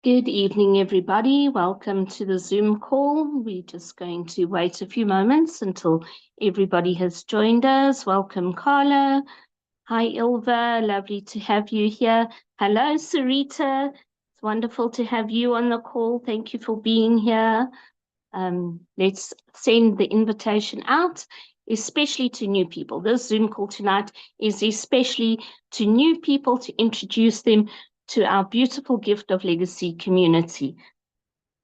Good evening, everybody. Welcome to the Zoom call. We're just going to wait a few moments until everybody has joined us. Welcome, Carla. Hi, Ilva. Lovely to have you here. Hello, Sarita. It's wonderful to have you on the call. Thank you for being here. Let's send the invitation out, especially to new people. This Zoom call tonight is especially to new people to introduce them to our beautiful Gift of Legacy community.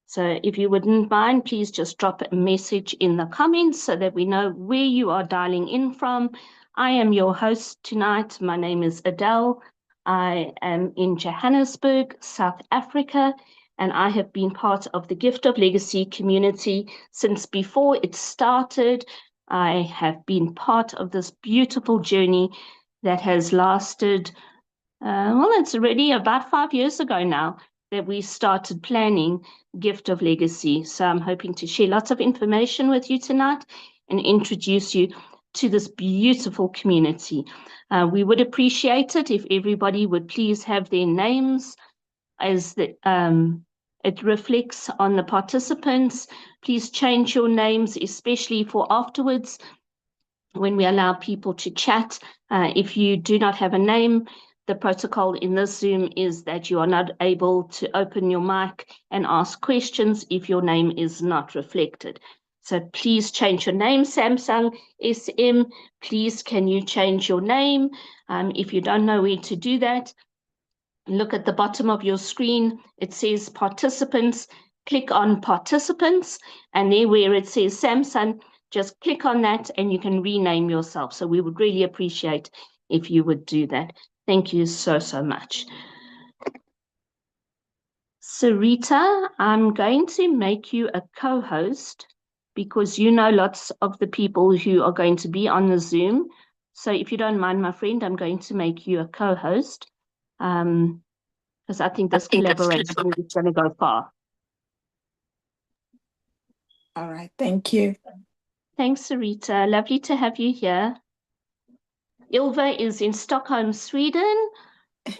So if you wouldn't mind, please just drop a message in the comments so that we know where you are dialing in from. I am your host tonight. My name is Adele. I am in Johannesburg, South Africa, and I have been part of the Gift of Legacy community since before it started. I have been part of this beautiful journey that has lasted well, it's already about 5 years ago now that we started planning Gift of Legacy. So I'm hoping to share lots of information with you tonight and introduce you to this beautiful community. We would appreciate it if everybody would please have their names as it reflects on the participants. Please change your names, especially for afterwards when we allow people to chat. If you do not have a name, the protocol in this Zoom is that you are not able to open your mic and ask questions if your name is not reflected. So please change your name, Samsung SM. Please, can you change your name? If you don't know where to do that, look at the bottom of your screen. It says participants. Click on participants, and there where it says Samsung, just click on that and you can rename yourself. So we would really appreciate if you would do that. Thank you so much. Sarita, I'm going to make you a co-host because you know lots of the people who are going to be on the Zoom. So if you don't mind, my friend, I'm going to make you a co-host because I think this collaboration is going to go far. All right, thank you. Thanks, Sarita. Lovely to have you here. Ilva is in Stockholm, Sweden.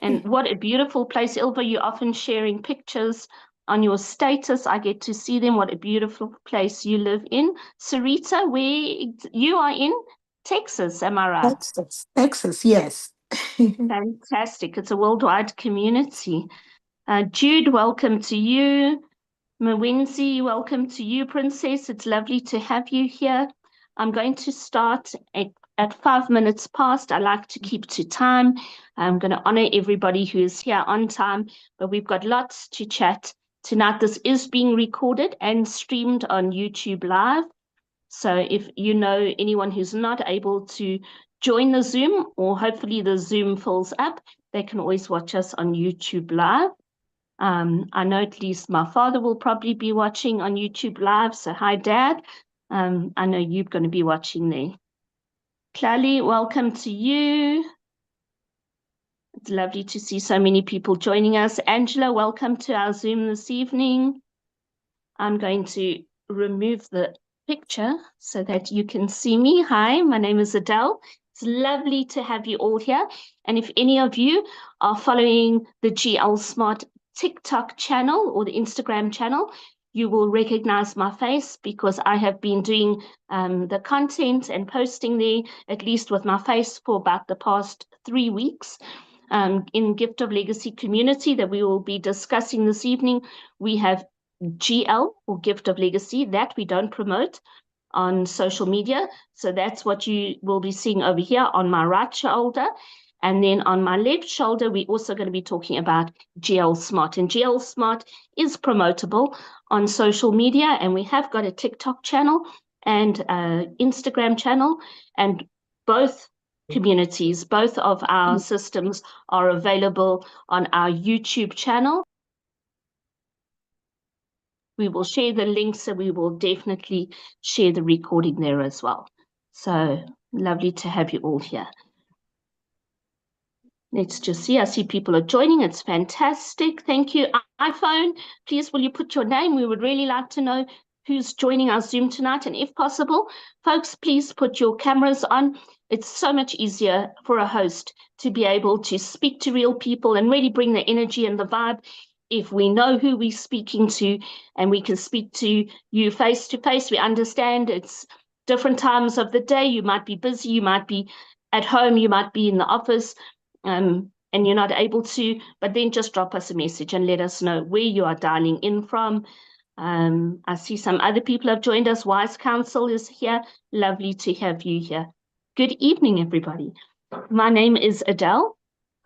And what a beautiful place. Ilva, you're often sharing pictures on your status. I get to see them. What a beautiful place you live in. Sarita, where you are in Texas, am I right? Texas, yes. Fantastic. It's a worldwide community. Jude, welcome to you. Mwinzi, welcome to you, Princess. It's lovely to have you here. I'm going to start at 5 minutes past. I like to keep to time. I'm going to honor everybody who is here on time, but we've got lots to chat tonight. This is being recorded and streamed on YouTube Live. So if you know anyone who's not able to join the Zoom, or hopefully the Zoom fills up, they can always watch us on YouTube Live. I know at least my father will probably be watching on YouTube Live. So hi, Dad. I know you're going to be watching there. Clali, welcome to you. It's lovely to see so many people joining us. Angela, welcome to our Zoom this evening. I'm going to remove the picture so that you can see me. Hi, my name is Adele. It's lovely to have you all here. And if any of you are following the GL Smart TikTok channel or the Instagram channel, you will recognize my face because I have been doing the content and posting there, at least with my face, for about the past 3 weeks. In Gift of Legacy community that we will be discussing this evening, we have GL or Gift of Legacy that we don't promote on social media. So that's what you will be seeing over here on my right shoulder. And then on my left shoulder, we're also going to be talking about GL Smart. And GL Smart is promotable on social media. And we have got a TikTok channel and an Instagram channel. And both communities, both of our systems are available on our YouTube channel. We will share the links, so we will definitely share the recording there as well. So lovely to have you all here. Let's just see. I see people are joining. It's fantastic. Thank you. iPhone, please, will you put your name? We would really like to know who's joining our Zoom tonight. And if possible, folks, please put your cameras on. It's so much easier for a host to be able to speak to real people and really bring the energy and the vibe if we know who we're speaking to and we can speak to you face to face, we understand it's different times of the day. You might be busy, you might be at home, you might be in the office, and you're not able to, but then just drop us a message and let us know where you are dialing in from. I see some other people have joined us. Wise Counsel is here. Lovely to have you here. Good evening, everybody. My name is Adele.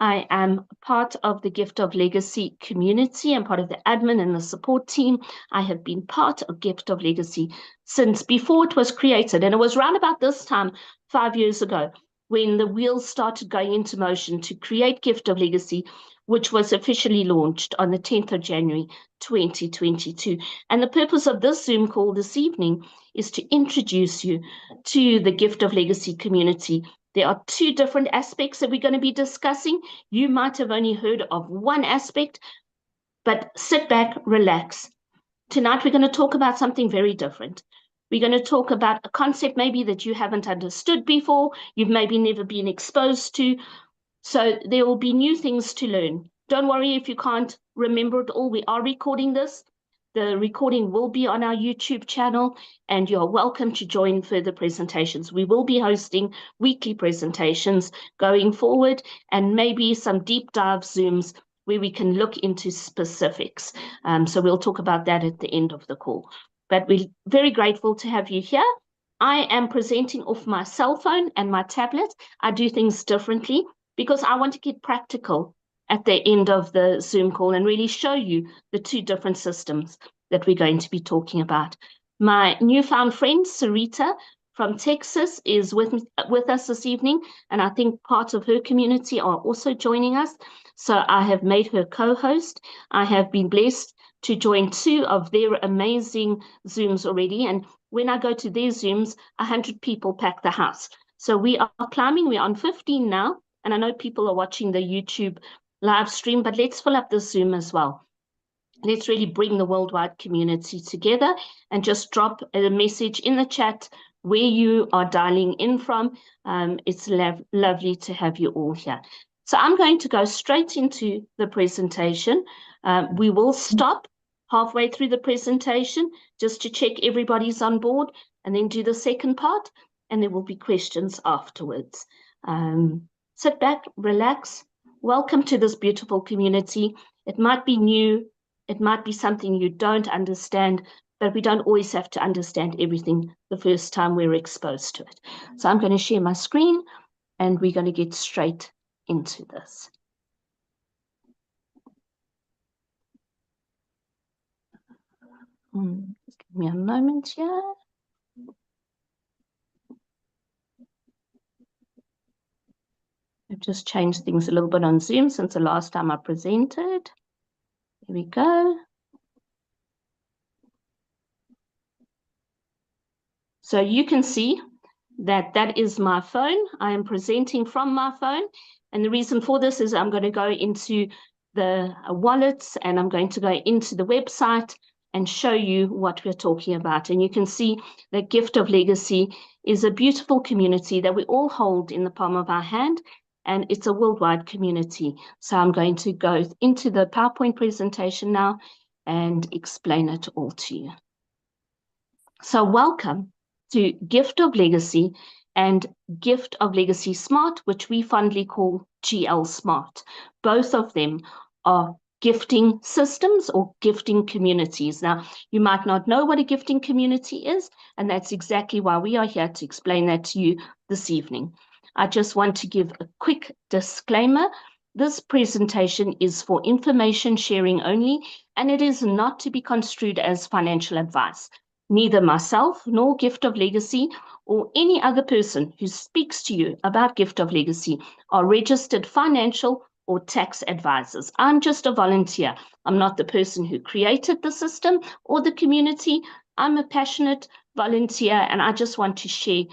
I am part of the Gift of Legacy community. I'm part of the admin and the support team. I have been part of Gift of Legacy since before it was created. And it was around about this time, 5 years ago, when the wheels started going into motion to create Gift of Legacy, which was officially launched on the 10th of January, 2022. And the purpose of this Zoom call this evening is to introduce you to the Gift of Legacy community. There are two different aspects that we're going to be discussing. You might have only heard of one aspect, but sit back, relax. Tonight, we're going to talk about something very different. We're going to talk about a concept maybe that you haven't understood before, you've maybe never been exposed to. So there will be new things to learn. Don't worry if you can't remember it all. We are recording this. The recording will be on our YouTube channel, and you're welcome to join further presentations. We will be hosting weekly presentations going forward, and maybe some deep dive Zooms where we can look into specifics. So we'll talk about that at the end of the call. But we're very grateful to have you here. I am presenting off my cell phone and my tablet. I do things differently because I want to get practical at the end of the Zoom call and really show you the two different systems that we're going to be talking about. My newfound friend, Sarita from Texas, is with us this evening, and I think part of her community are also joining us. So I have made her co-host. I have been blessed to join 2 of their amazing Zooms already, and when I go to their Zooms, 100 people pack the house. So we are climbing, we're on 15 now, and I know people are watching the YouTube live stream, but let's fill up the Zoom as well. Let's really bring the worldwide community together and just drop a message in the chat where you are dialing in from. It's lovely to have you all here. So I'm going to go straight into the presentation. We will stop halfway through the presentation just to check everybody's on board and then do the second part, and there will be questions afterwards. Sit back, relax. Welcome to this beautiful community. It might be new, it might be something you don't understand, but we don't always have to understand everything the first time we're exposed to it. So I'm going to share my screen and we're going to get straight into this. Just give me a moment here. I've just changed things a little bit on Zoom since the last time I presented. Here we go. So you can see that that is my phone. I am presenting from my phone. And the reason for this is I'm going to go into the wallets and I'm going to go into the website and show you what we're talking about. And you can see that Gift of Legacy is a beautiful community that we all hold in the palm of our hand. And it's a worldwide community. So I'm going to go into the PowerPoint presentation now and explain it all to you. So welcome to Gift of Legacy and Gift of Legacy Smart, which we fondly call GL Smart. Both of them are gifting systems or gifting communities. Now, you might not know what a gifting community is, and that's exactly why we are here to explain that to you this evening. I just want to give a quick disclaimer. This presentation is for information sharing only, and it is not to be construed as financial advice. Neither myself nor Gift of Legacy or any other person who speaks to you about Gift of Legacy are registered financial or tax advisors. I'm just a volunteer. I'm not the person who created the system or the community. I'm a passionate volunteer, and I just want to share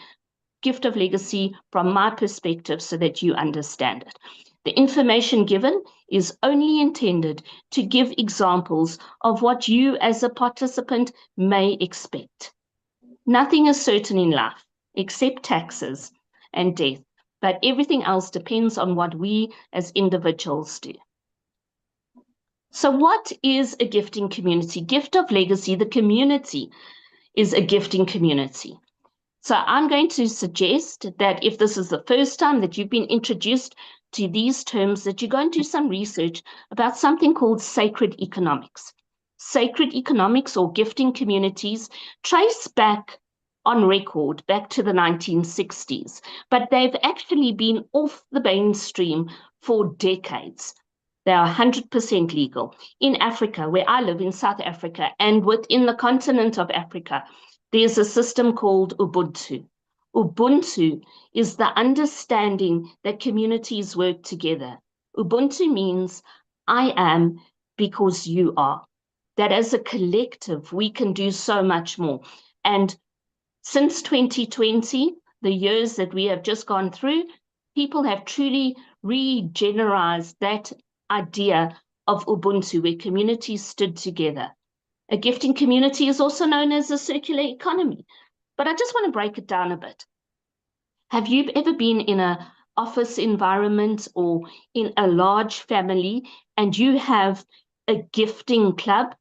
Gift of Legacy from my perspective so that you understand it. The information given is only intended to give examples of what you as a participant may expect. Nothing is certain in life except taxes and death, but everything else depends on what we as individuals do. So what is a gifting community? Gift of Legacy, the community, is a gifting community. So I'm going to suggest that if this is the first time that you've been introduced to these terms, that you go and do some research about something called sacred economics. Sacred economics or gifting communities trace back on record back to the 1960s, but they've actually been off the mainstream for decades. They are 100% legal. In Africa, where I live in South Africa, and within the continent of Africa, there's a system called Ubuntu. Ubuntu is the understanding that communities work together. Ubuntu means I am because you are. That as a collective, we can do so much more. And since 2020, the years that we have just gone through, people have truly regenerized that idea of Ubuntu, where communities stood together. A gifting community is also known as a circular economy, but I just want to break it down a bit. Have you ever been in an office environment or in a large family and you have a gifting club,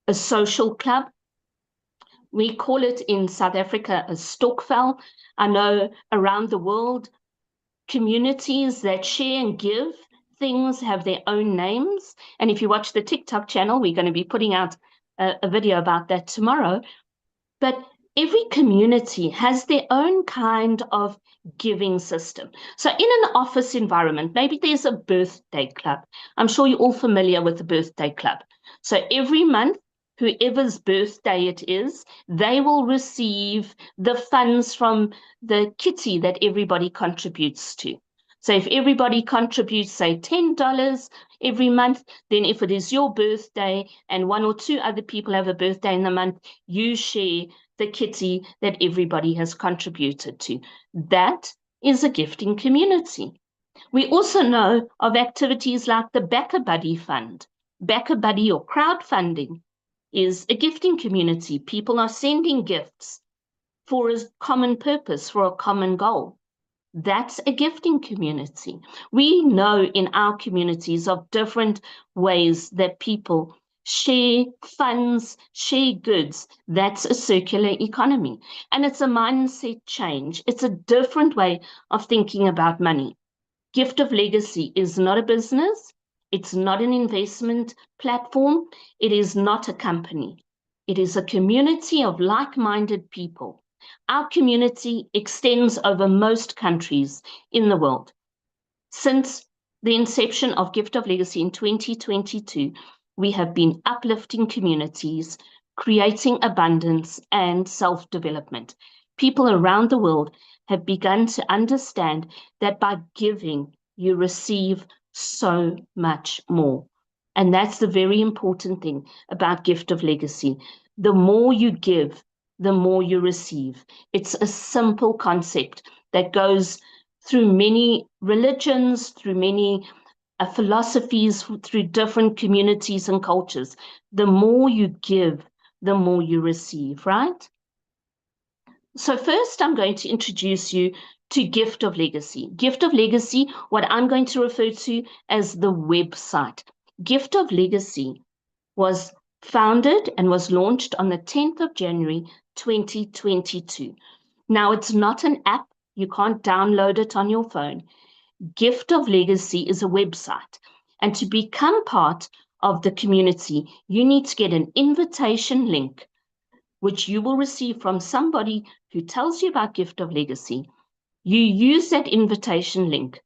a social club? We call it in South Africa a stokvel. I know around the world, communities that share and give things have their own names. And if you watch the TikTok channel, we're going to be putting out a video about that tomorrow. But every community has their own kind of giving system. So in an office environment, maybe there's a birthday club. I'm sure you're all familiar with the birthday club. So every month, whoever's birthday it is, they will receive the funds from the kitty that everybody contributes to. So if everybody contributes, say, $10 every month, then if it is your birthday and one or two other people have a birthday in the month, you share the kitty that everybody has contributed to. That is a gifting community. We also know of activities like the BackaBuddy Fund. BackaBuddy or crowdfunding is a gifting community. People are sending gifts for a common purpose, for a common goal. That's a gifting community. We know in our communities of different ways that people share funds, share goods. That's a circular economy. And it's a mindset change. It's a different way of thinking about money. Gift of Legacy is not a business. It's not an investment platform. It is not a company. It is a community of like-minded people. Our community extends over most countries in the world. Since the inception of Gift of Legacy in 2022, we have been uplifting communities, creating abundance and self-development. People around the world have begun to understand that by giving, you receive so much more. And that's the very important thing about Gift of Legacy. The more you give, the more you receive. It's a simple concept that goes through many religions, through many philosophies, through different communities and cultures. The more you give, the more you receive, right? So first, I'm going to introduce you to Gift of Legacy. Gift of Legacy, what I'm going to refer to as the website. Gift of Legacy was founded and was launched on the 10th of January, 2022. Now, it's not an app. You can't download it on your phone. Gift of Legacy is a website. And to become part of the community, you need to get an invitation link, which you will receive from somebody who tells you about Gift of Legacy. You use that invitation link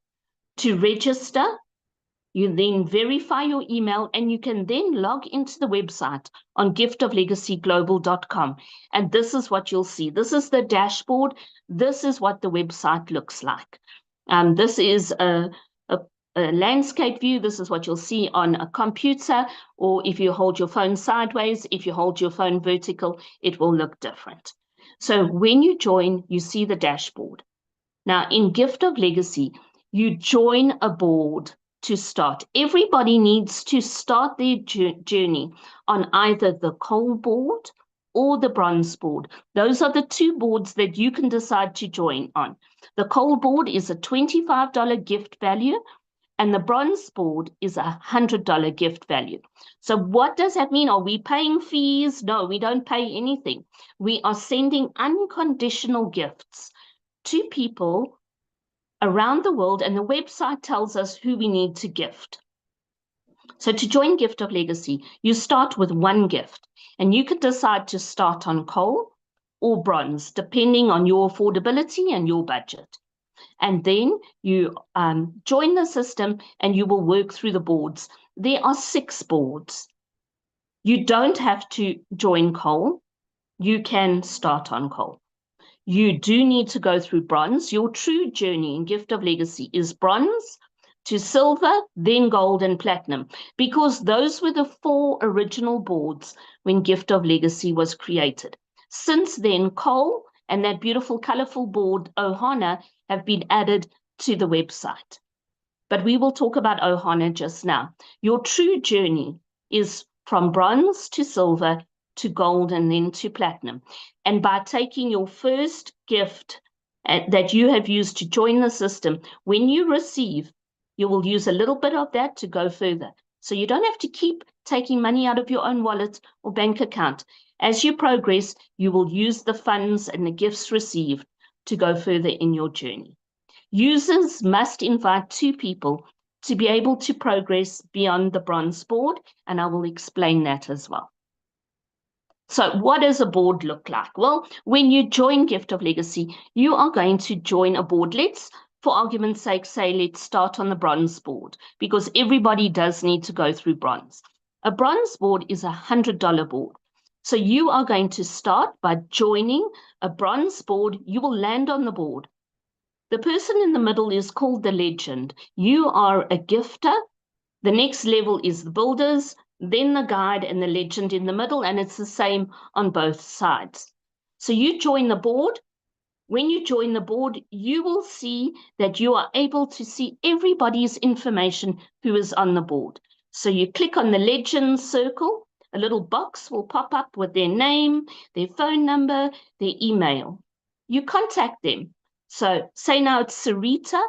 to register. You then verify your email and you can then log into the website on giftoflegacyglobal.com. And this is what you'll see. This is the dashboard. This is what the website looks like. This is a landscape view. This is what you'll see on a computer, or if you hold your phone sideways, if you hold your phone vertical, it will look different. So when you join, you see the dashboard. Now, in Gift of Legacy, you join a board to start. Everybody needs to start their journey on either the gold board or the bronze board. Those are the two boards that you can decide to join on. The gold board is a $25 gift value, and the bronze board is $100 gift value. So what does that mean? Are we paying fees? No, we don't pay anything. We are sending unconditional gifts to people around the world, and the website tells us who we need to gift. So to join Gift of Legacy, you start with one gift, and you can decide to start on coal or bronze, depending on your affordability and your budget. And then you join the system and you will work through the boards. There are 6 boards. You don't have to join coal. You can start on coal. You do need to go through bronze. Your true journey in Gift of Legacy is bronze to silver, then gold and platinum, because those were the 4 original boards when Gift of Legacy was created. Since then, coal and that beautiful, colorful board, Ohana, have been added to the website. But we will talk about Ohana just now. Your true journey is from bronze to silver to gold and then to platinum. And by taking your first gift that you have used to join the system, when you receive, you will use a little bit of that to go further. So you don't have to keep taking money out of your own wallet or bank account. As you progress, you will use the funds and the gifts received to go further in your journey. Users must invite 2 people to be able to progress beyond the bronze board, and I will explain that as well. So what does a board look like? Well, when you join Gift of Legacy, you are going to join a board. Let's, for argument's sake, say let's start on the bronze board, because everybody does need to go through bronze. A bronze board is $100 board. So you are going to start by joining a bronze board. You will land on the board. The person in the middle is called the legend. You are a gifter. The next level is the builders, then the guide and the legend in the middle, and it's the same on both sides. So you join the board. When you join the board, you will see that you are able to see everybody's information who is on the board. So you click on the legend circle, a little box will pop up with their name, their phone number, their email. You contact them. So say now it's Sarita.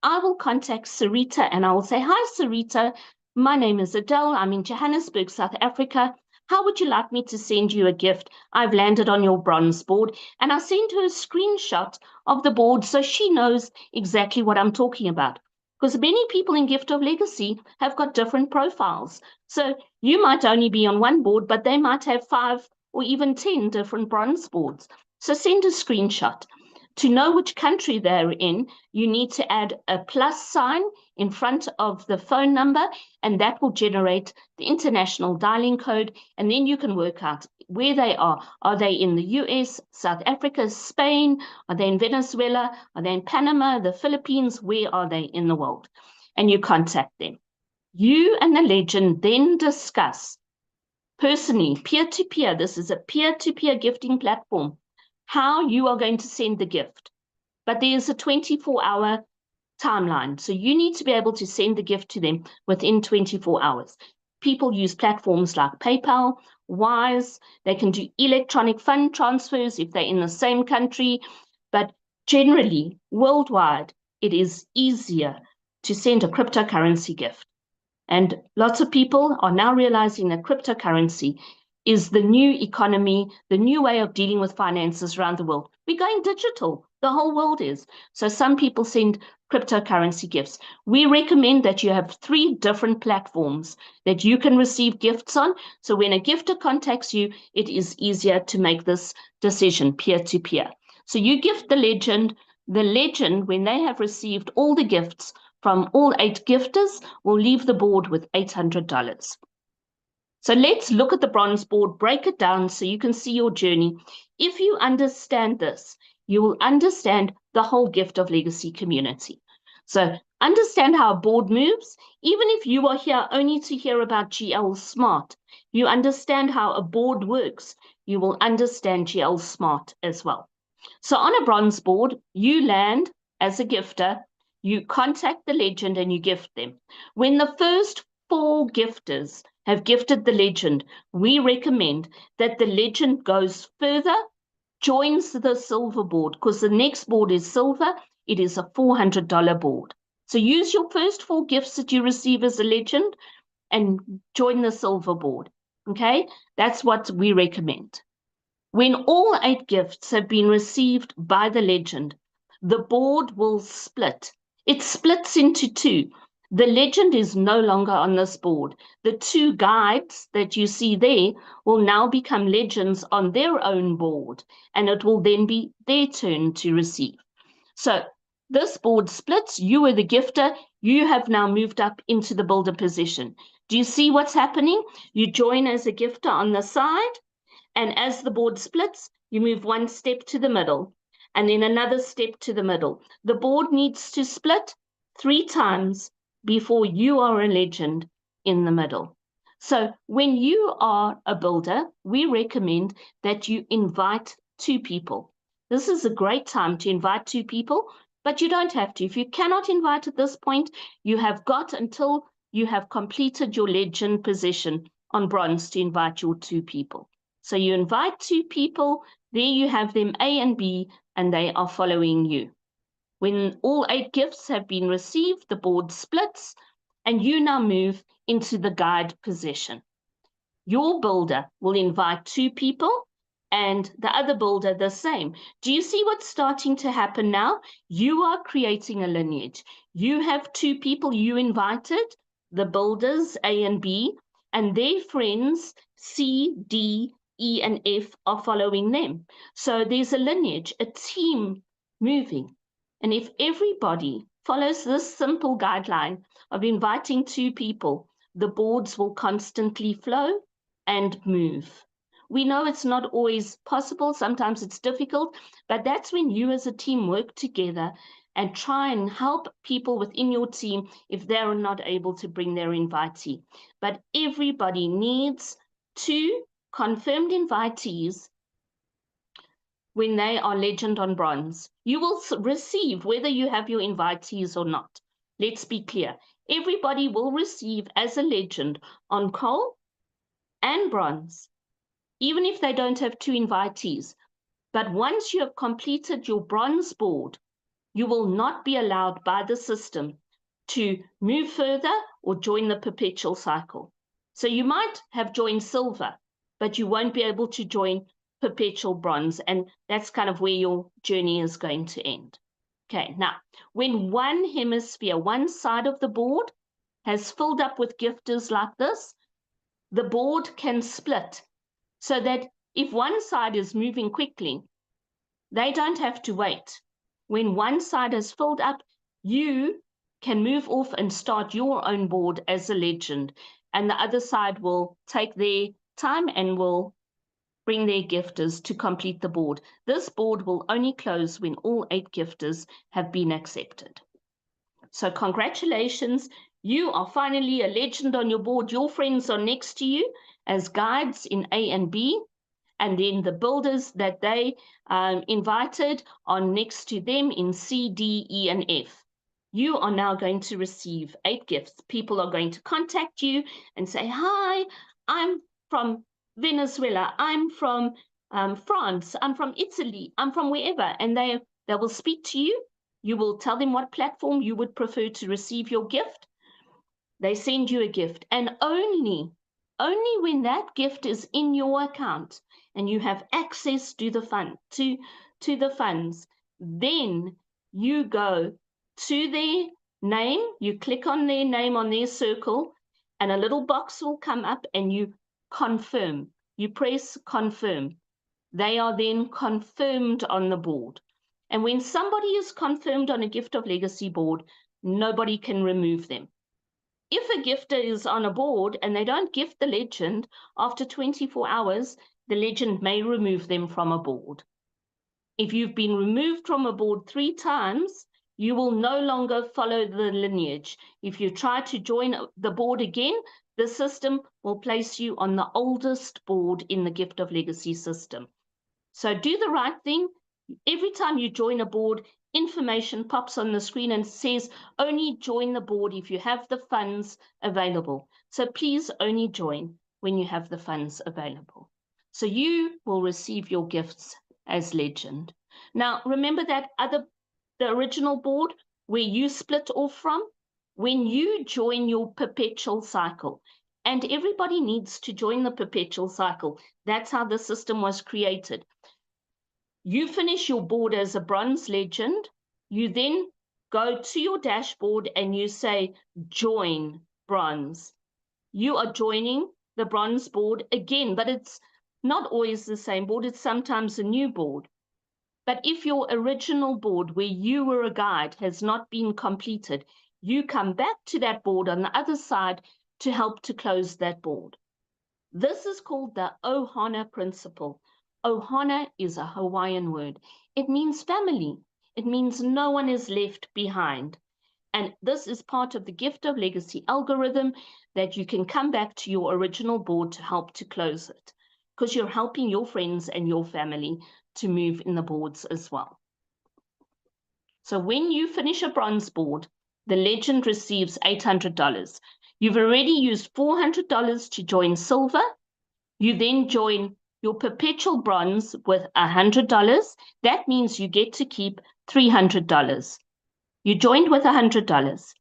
I will contact Sarita and I will say, hi, Sarita. My name is Adele. I'm in Johannesburg, South Africa. How would you like me to send you a gift? I've landed on your bronze board. And I send her a screenshot of the board so she knows exactly what I'm talking about. Because many people in Gift of Legacy have got different profiles. So you might only be on one board, but they might have 5 or even 10 different bronze boards. So send a screenshot. To know which country they're in, you need to add a plus sign in front of the phone number, and that will generate the international dialing code, and then you can work out where they are. Are they in the US, South Africa, Spain? Are they in Venezuela? Are they in Panama, the Philippines? Where are they in the world? And you contact them. You and the legend then discuss personally, peer-to-peer, this is a peer-to-peer gifting platform, how you are going to send the gift. But there's a 24-hour timeline. So you need to be able to send the gift to them within 24 hours. People use platforms like PayPal, Wise. They can do electronic fund transfers if they're in the same country. But generally, worldwide, it is easier to send a cryptocurrency gift. And lots of people are now realizing that cryptocurrency is the new economy, the new way of dealing with finances around the world. We're going digital. The whole world is. So some people send cryptocurrency gifts. We recommend that you have 3 different platforms that you can receive gifts on. So when a gifter contacts you, it is easier to make this decision peer-to-peer. So you gift the legend. The legend, when they have received all the gifts from all 8 gifters, will leave the board with $800. So let's look at the bronze board, break it down so you can see your journey. If you understand this, you will understand the whole Gift of Legacy community. So understand how a board moves. Even if you are here only to hear about GL Smart, you understand how a board works. You will understand GL Smart as well. So on a bronze board, you land as a gifter, you contact the legend and you gift them. When the first 4 gifters have gifted the legend, we recommend that the legend goes further, joins the silver board, because the next board is silver. It is a $400 board. So use your first 4 gifts that you receive as a legend and join the silver board. Okay, that's what we recommend. When all 8 gifts have been received by the legend, the board will split. It splits into 2. The legend is no longer on this board. The 2 guides that you see there will now become legends on their own board, and it will then be their turn to receive. So this board splits. You are the gifter. You have now moved up into the builder position. Do you see what's happening? You join as a gifter on the side, and as the board splits, you move 1 step to the middle, and then another step to the middle. The board needs to split 3 times before you are a legend in the middle. So when you are a builder, we recommend that you invite 2 people. This is a great time to invite 2 people, but you don't have to. If you cannot invite at this point, you have got until you have completed your legend position on bronze to invite your 2 people. So you invite 2 people, there you have them A and B, and they are following you. When all 8 gifts have been received, the board splits, and you now move into the guide position. Your builder will invite 2 people, and the other builder the same. Do you see what's starting to happen now? You are creating a lineage. You have 2 people you invited, the builders A and B, and their friends C, D, E, and F are following them. So there's a lineage, a team moving. And if everybody follows this simple guideline of inviting 2 people, the boards will constantly flow and move. We know it's not always possible. Sometimes it's difficult, but that's when you as a team work together and try and help people within your team if they're not able to bring their invitee. But everybody needs 2 confirmed invitees when they are legend on bronze. You will receive whether you have your invitees or not. Let's be clear. Everybody will receive as a legend on coal and bronze, even if they don't have 2 invitees. But once you have completed your bronze board, you will not be allowed by the system to move further or join the perpetual cycle. So you might have joined silver, but you won't be able to join perpetual bronze, and that's kind of where your journey is going to end. Okay, now, when one hemisphere, one side of the board has filled up with gifters like this, the board can split so that if one side is moving quickly, they don't have to wait. When one side is filled up, you can move off and start your own board as a legend, and the other side will take their time and will bring their gifters to complete the board. This board will only close when all 8 gifters have been accepted. So congratulations, you are finally a legend on your board. Your friends are next to you as guides in A and B, and then the builders that they invited are next to them in C, D, E, and F. You are now going to receive 8 gifts. People are going to contact you and say, hi, I'm from Venezuela, I'm from France, I'm from Italy, I'm from wherever, and they will speak to you. You will tell them what platform you would prefer to receive your gift. They send you a gift, and only when that gift is in your account and you have access to the funds, then you go to their name, you click on their name on their circle, and a little box will come up and you confirm. You press confirm. They are then confirmed on the board. And when somebody is confirmed on a Gift of Legacy board, nobody can remove them. If a gifter is on a board and they don't gift the legend, after 24 hours, the legend may remove them from a board. If you've been removed from a board 3 times, you will no longer follow the lineage. If you try to join the board again, the system will place you on the oldest board in the Gift of Legacy system. So do the right thing. Every time you join a board, information pops on the screen and says only join the board if you have the funds available. So please only join when you have the funds available. So you will receive your gifts as legend. Now remember that the original board where you split off from, when you join your perpetual cycle, and everybody needs to join the perpetual cycle. That's how the system was created. You finish your board as a bronze legend, you then go to your dashboard and you say, join bronze. You are joining the bronze board again, but it's not always the same board. It's sometimes a new board. But if your original board where you were a guide has not been completed, you come back to that board on the other side to help to close that board. This is called the Ohana principle. Ohana is a Hawaiian word. It means family. It means no one is left behind. And this is part of the Gift of Legacy algorithm, that you can come back to your original board to help to close it, because you're helping your friends and your family to move in the boards as well. So when you finish a bronze board, the legend receives $800. You've already used $400 to join silver. You then join your perpetual bronze with $100. That means you get to keep $300. You joined with $100.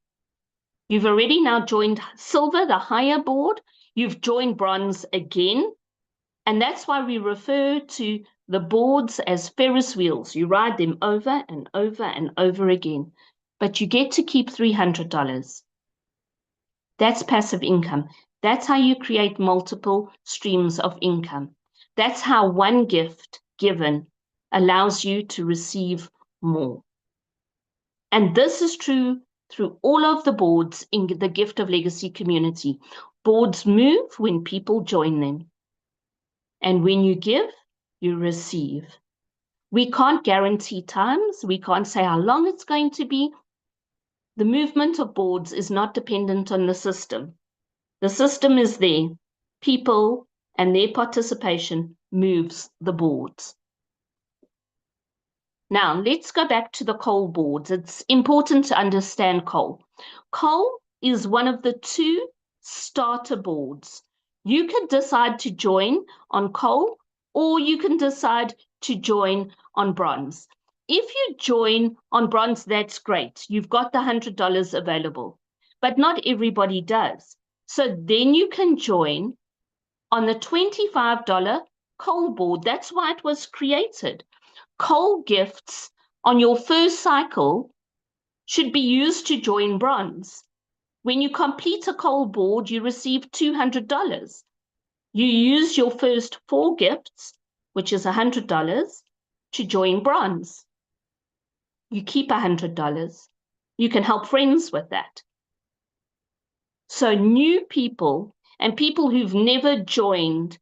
You've already now joined silver, the higher board. You've joined bronze again. And that's why we refer to the boards as Ferris wheels. You ride them over and over and over again, but you get to keep $300. That's passive income. That's how you create multiple streams of income. That's how one gift given allows you to receive more. And this is true through all of the boards in the Gift of Legacy community. Boards move when people join them. And when you give, you receive. We can't guarantee times. We can't say how long it's going to be. The movement of boards is not dependent on the system. The system is there. People and their participation moves the boards. Now, let's go back to the coal boards. It's important to understand coal. Coal is one of the two starter boards. You can decide to join on coal, or you can decide to join on bronze. If you join on bronze, that's great. You've got the $100 available, but not everybody does. So then you can join on the $25 coal board. That's why it was created. Coal gifts on your first cycle should be used to join bronze. When you complete a coal board, you receive $200. You use your first 4 gifts, which is $100, to join bronze. You keep $100. You can help friends with that. So new people and people who've never joined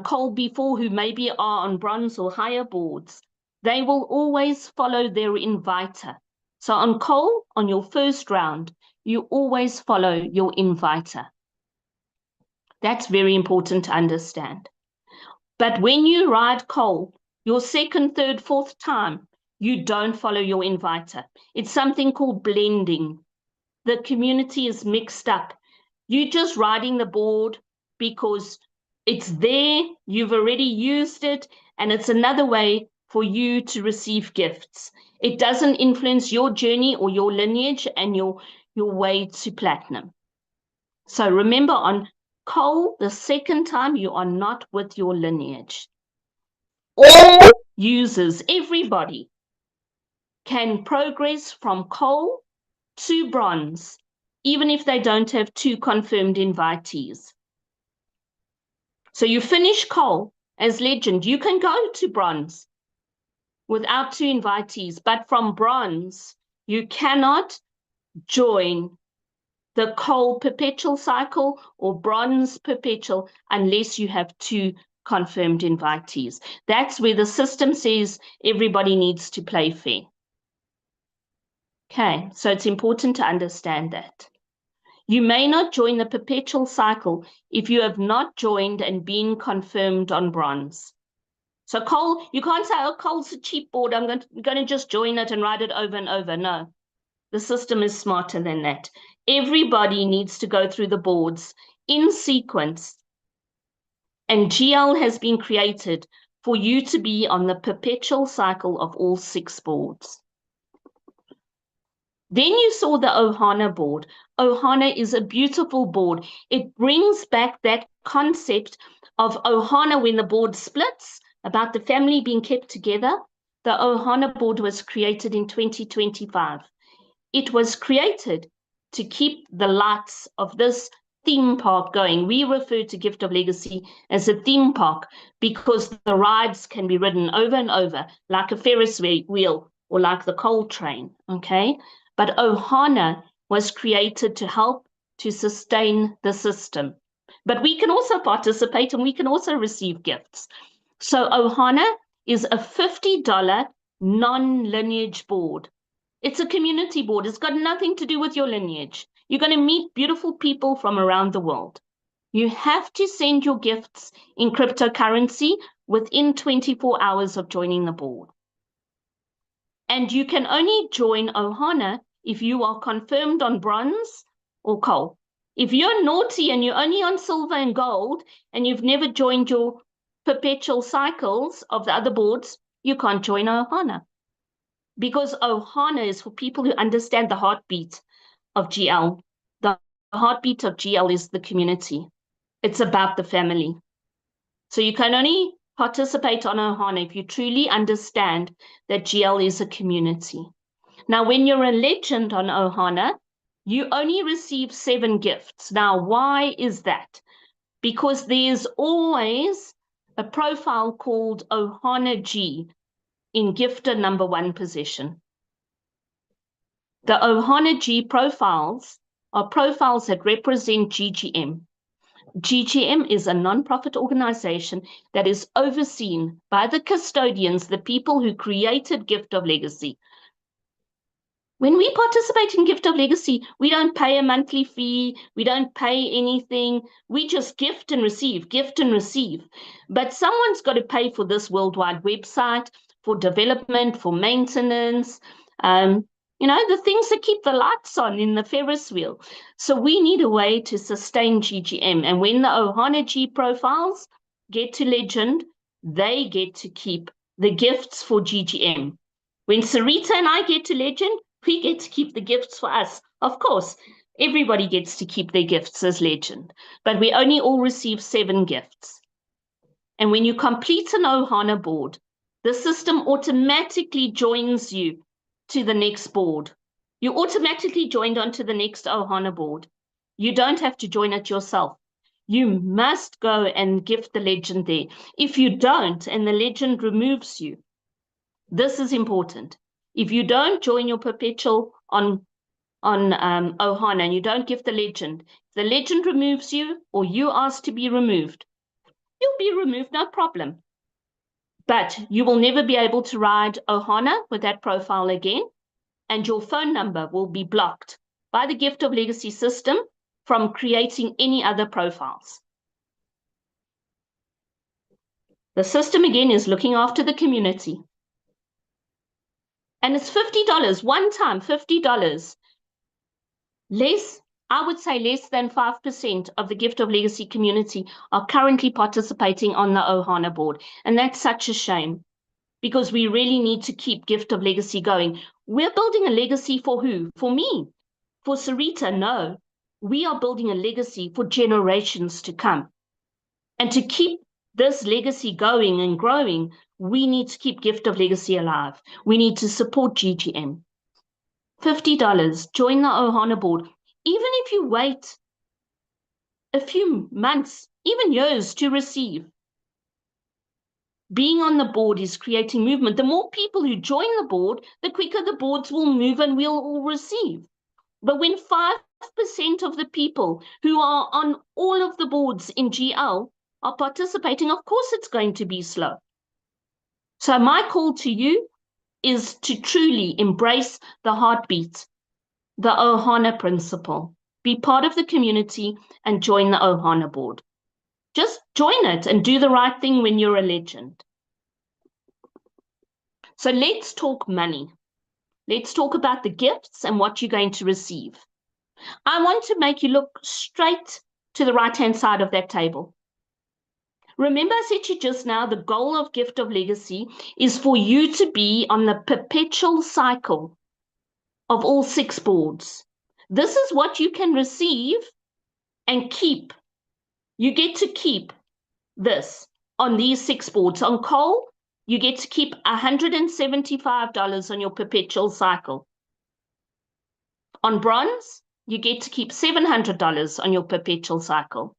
coal before, who maybe are on bronze or higher boards, they will always follow their inviter. So on coal, on your first round, you always follow your inviter. That's very important to understand. But when you ride coal, your second, third, fourth time, you don't follow your inviter. It's something called blending. The community is mixed up. You're just riding the board because it's there, you've already used it, and it's another way for you to receive gifts. It doesn't influence your journey or your lineage and your way to platinum. So remember, on coal, the second time, you are not with your lineage. All users, everybody, can progress from coal to bronze, even if they don't have 2 confirmed invitees. So you finish coal as legend, you can go to bronze without 2 invitees, but from bronze, you cannot join the coal perpetual cycle or bronze perpetual unless you have 2 confirmed invitees. That's where the system says everybody needs to play fair. Okay, so it's important to understand that. You may not join the perpetual cycle if you have not joined and been confirmed on bronze. So coal, you can't say, oh, coal's a cheap board, I'm going to just join it and ride it over and over. No, the system is smarter than that. Everybody needs to go through the boards in sequence. And GL has been created for you to be on the perpetual cycle of all 6 boards. Then you saw the Ohana board. Ohana is a beautiful board. It brings back that concept of Ohana when the board splits, about the family being kept together. The Ohana board was created in 2025. It was created to keep the lights of this theme park going. We refer to Gift of Legacy as a theme park because the rides can be ridden over and over, like a Ferris wheel or like the coal train, okay? But Ohana was created to help to sustain the system. But we can also participate and we can also receive gifts. So Ohana is a $50 non-lineage board. It's a community board. It's got nothing to do with your lineage. You're going to meet beautiful people from around the world. You have to send your gifts in cryptocurrency within 24 hours of joining the board. And you can only join Ohana if you are confirmed on bronze or coal. If you're naughty and you're only on silver and gold and you've never joined your perpetual cycles of the other boards, you can't join Ohana. Because Ohana is for people who understand the heartbeat of GL. The heartbeat of GL is the community. It's about the family. So you can only participate on Ohana if you truly understand that GL is a community. Now, when you're a legend on Ohana, you only receive 7 gifts. Now, why is that? Because there's always a profile called Ohana G in gifter number 1 position. The Ohana G profiles are profiles that represent GGM. GGM is a non-profit organization that is overseen by the custodians, the people who created Gift of Legacy. When we participate in Gift of Legacy, we don't pay a monthly fee, we don't pay anything, we just gift and receive. But someone's got to pay for this worldwide website, for development, for maintenance, the things that keep the lights on in the Ferris wheel. So we need a way to sustain GGM. And when the Ohana G profiles get to legend, they get to keep the gifts for GGM. When Sarita and I get to legend, we get to keep the gifts for us. Of course, everybody gets to keep their gifts as legend, but we only all receive 7 gifts. And when you complete an Ohana board, the system automatically joins you to the next board. You automatically joined onto the next Ohana board. You don't have to join it yourself. You must go and gift the legend there. If you don't, and the legend removes you, this is important. If you don't join your perpetual on Ohana and you don't gift the legend removes you or you ask to be removed, you'll be removed, no problem. But you will never be able to ride Ohana with that profile again, and your phone number will be blocked by the Gift of Legacy system from creating any other profiles. The system, again, is looking after the community. And it's $50, one time, $50. I would say less than 5% of the Gift of Legacy community are currently participating on the Ohana board. And that's such a shame, because we really need to keep Gift of Legacy going. We're building a legacy for who? For me? For Sarita? No. We are building a legacy for generations to come. And to keep this legacy going and growing, we need to keep Gift of Legacy alive. We need to support GGM. $50, join the Ohana board. Even if you wait a few months, even years to receive, being on the board is creating movement. The more people who join the board, the quicker the boards will move and we'll all receive. But when 5% of the people who are on all of the boards in GL are participating, of course it's going to be slow. So my call to you is to truly embrace the heartbeat, the Ohana principle. Be part of the community and join the Ohana board. Just join it and do the right thing when you're a legend. So let's talk money. Let's talk about the gifts and what you're going to receive. I want to make you look straight to the right-hand side of that table. Remember, I said to you just now, the goal of Gift of Legacy is for you to be on the perpetual cycle of all 6 boards. This is what you can receive and keep. You get to keep this on these 6 boards. On coal, you get to keep $175 on your perpetual cycle. On bronze, you get to keep $700 on your perpetual cycle.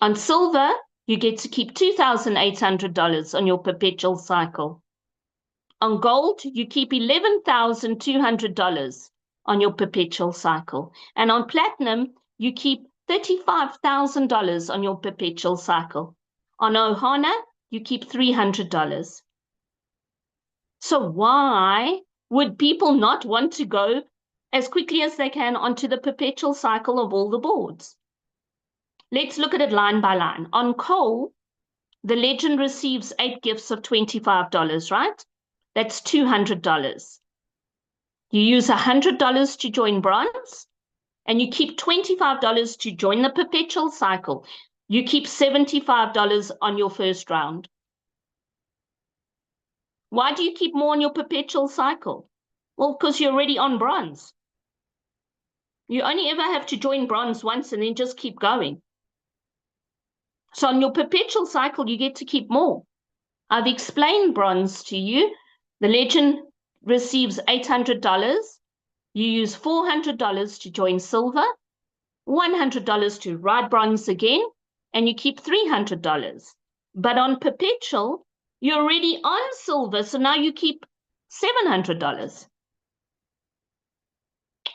On silver, you get to keep $2,800 on your perpetual cycle. On gold, you keep $11,200 on your perpetual cycle. And on platinum, you keep $35,000 on your perpetual cycle. On Ohana, you keep $300. So why would people not want to go as quickly as they can onto the perpetual cycle of all the boards? Let's look at it line by line. On coal, the legend receives 8 gifts of $25, right? That's $200. You use $100 to join bronze, and you keep $25 to join the perpetual cycle. You keep $75 on your first round. Why do you keep more on your perpetual cycle? Well, because you're already on bronze. You only ever have to join bronze once and then just keep going. So on your perpetual cycle, you get to keep more. I've explained bronze to you. The legend receives $800. You use $400 to join silver, $100 to ride bronze again, and you keep $300. But on perpetual, you're already on silver, so now you keep $700.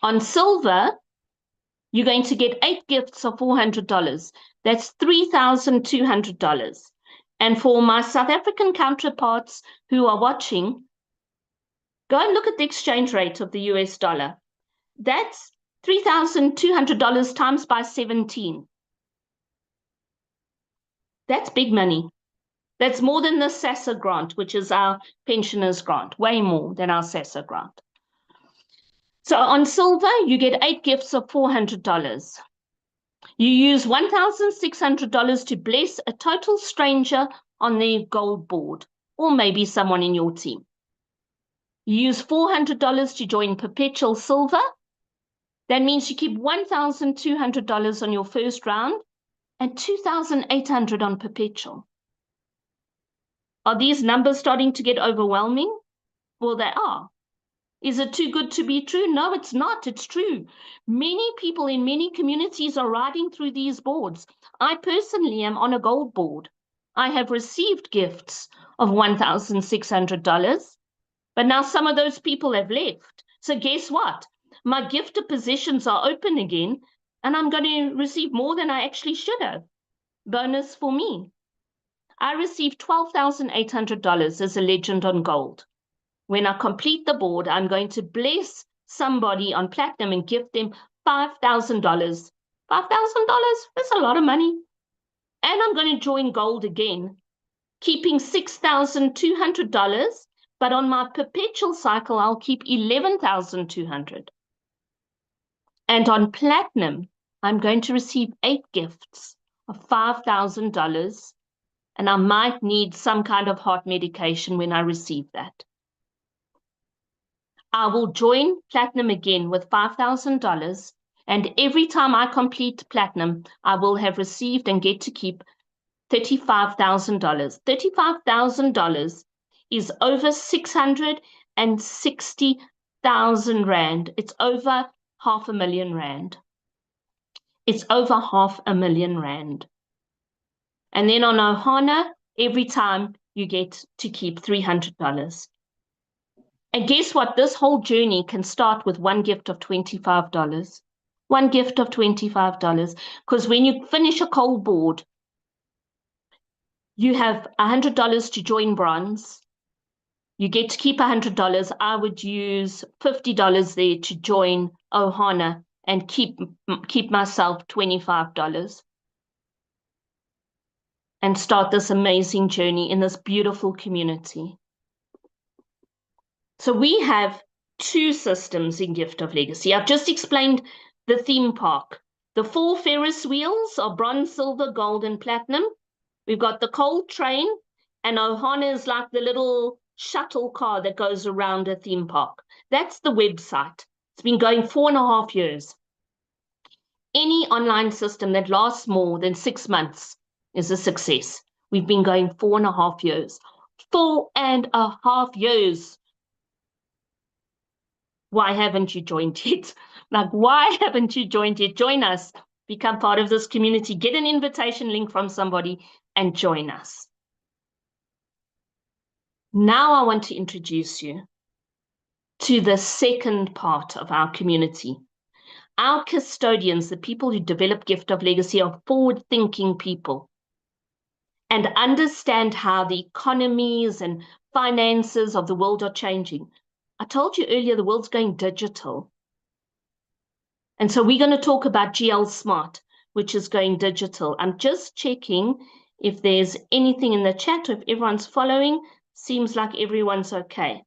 On silver, you're going to get 8 gifts of $400. That's $3,200. And for my South African counterparts who are watching, go and look at the exchange rate of the US dollar. That's $3,200 times by 17. That's big money. That's more than the SASSA grant, which is our pensioners grant, way more than our SASSA grant. So on silver, you get 8 gifts of $400. You use $1,600 to bless a total stranger on their gold board, or maybe someone in your team. You use $400 to join perpetual silver. That means you keep $1,200 on your first round and $2,800 on perpetual. Are these numbers starting to get overwhelming? Well, they are. Is it too good to be true? No, it's not. It's true. Many people in many communities are riding through these boards. I personally am on a gold board. I have received gifts of $1,600, but now some of those people have left. So guess what? My gifted positions are open again, and I'm going to receive more than I actually should have. Bonus for me. I received $12,800 as a legend on gold. When I complete the board, I'm going to bless somebody on platinum and give them $5,000. $5,000, that's a lot of money. And I'm going to join gold again, keeping $6,200, but on my perpetual cycle, I'll keep $11,200. And on platinum, I'm going to receive 8 gifts of $5,000, and I might need some kind of heart medication when I receive that. I will join platinum again with $5,000, and every time I complete platinum, I will have received and get to keep $35,000. $35,000 is over 660,000 Rand. It's over R500,000 Rand. It's over R500,000 Rand. And then on Ohana, every time you get to keep $300. And guess what? This whole journey can start with one gift of $25. One gift of $25. Because when you finish a coal board, you have $100 to join bronze. You get to keep $100. I would use $50 there to join Ohana and keep myself $25. And start this amazing journey in this beautiful community. So we have 2 systems in Gift of Legacy. I've just explained the theme park. The 4 Ferris wheels are bronze, silver, gold, and platinum. We've got the coal train, and Ohana is like the little shuttle car that goes around a theme park. That's the website. It's been going 4.5 years. Any online system that lasts more than 6 months is a success. We've been going 4.5 years. 4.5 years. Why haven't you joined yet? Like, why haven't you joined yet? Join us. Become part of this community. Get an invitation link from somebody and join us. Now I want to introduce you to the second part of our community. Our custodians, the people who develop Gift of Legacy, are forward-thinking people and understand how the economies and finances of the world are changing. I told you earlier, the world's going digital. And so we're going to talk about GL Smart, which is going digital. I'm just checking if there's anything in the chat or if everyone's following. Seems like everyone's okay.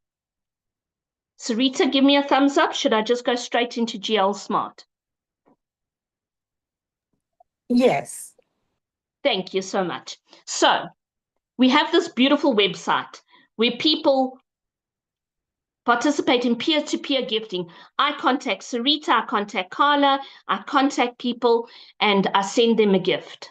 Sarita, give me a thumbs up. Should I just go straight into GL Smart? Yes. Thank you so much. So we have this beautiful website where people participate in peer-to-peer gifting. I contact Sarita, I contact Carla, I contact people, and I send them a gift.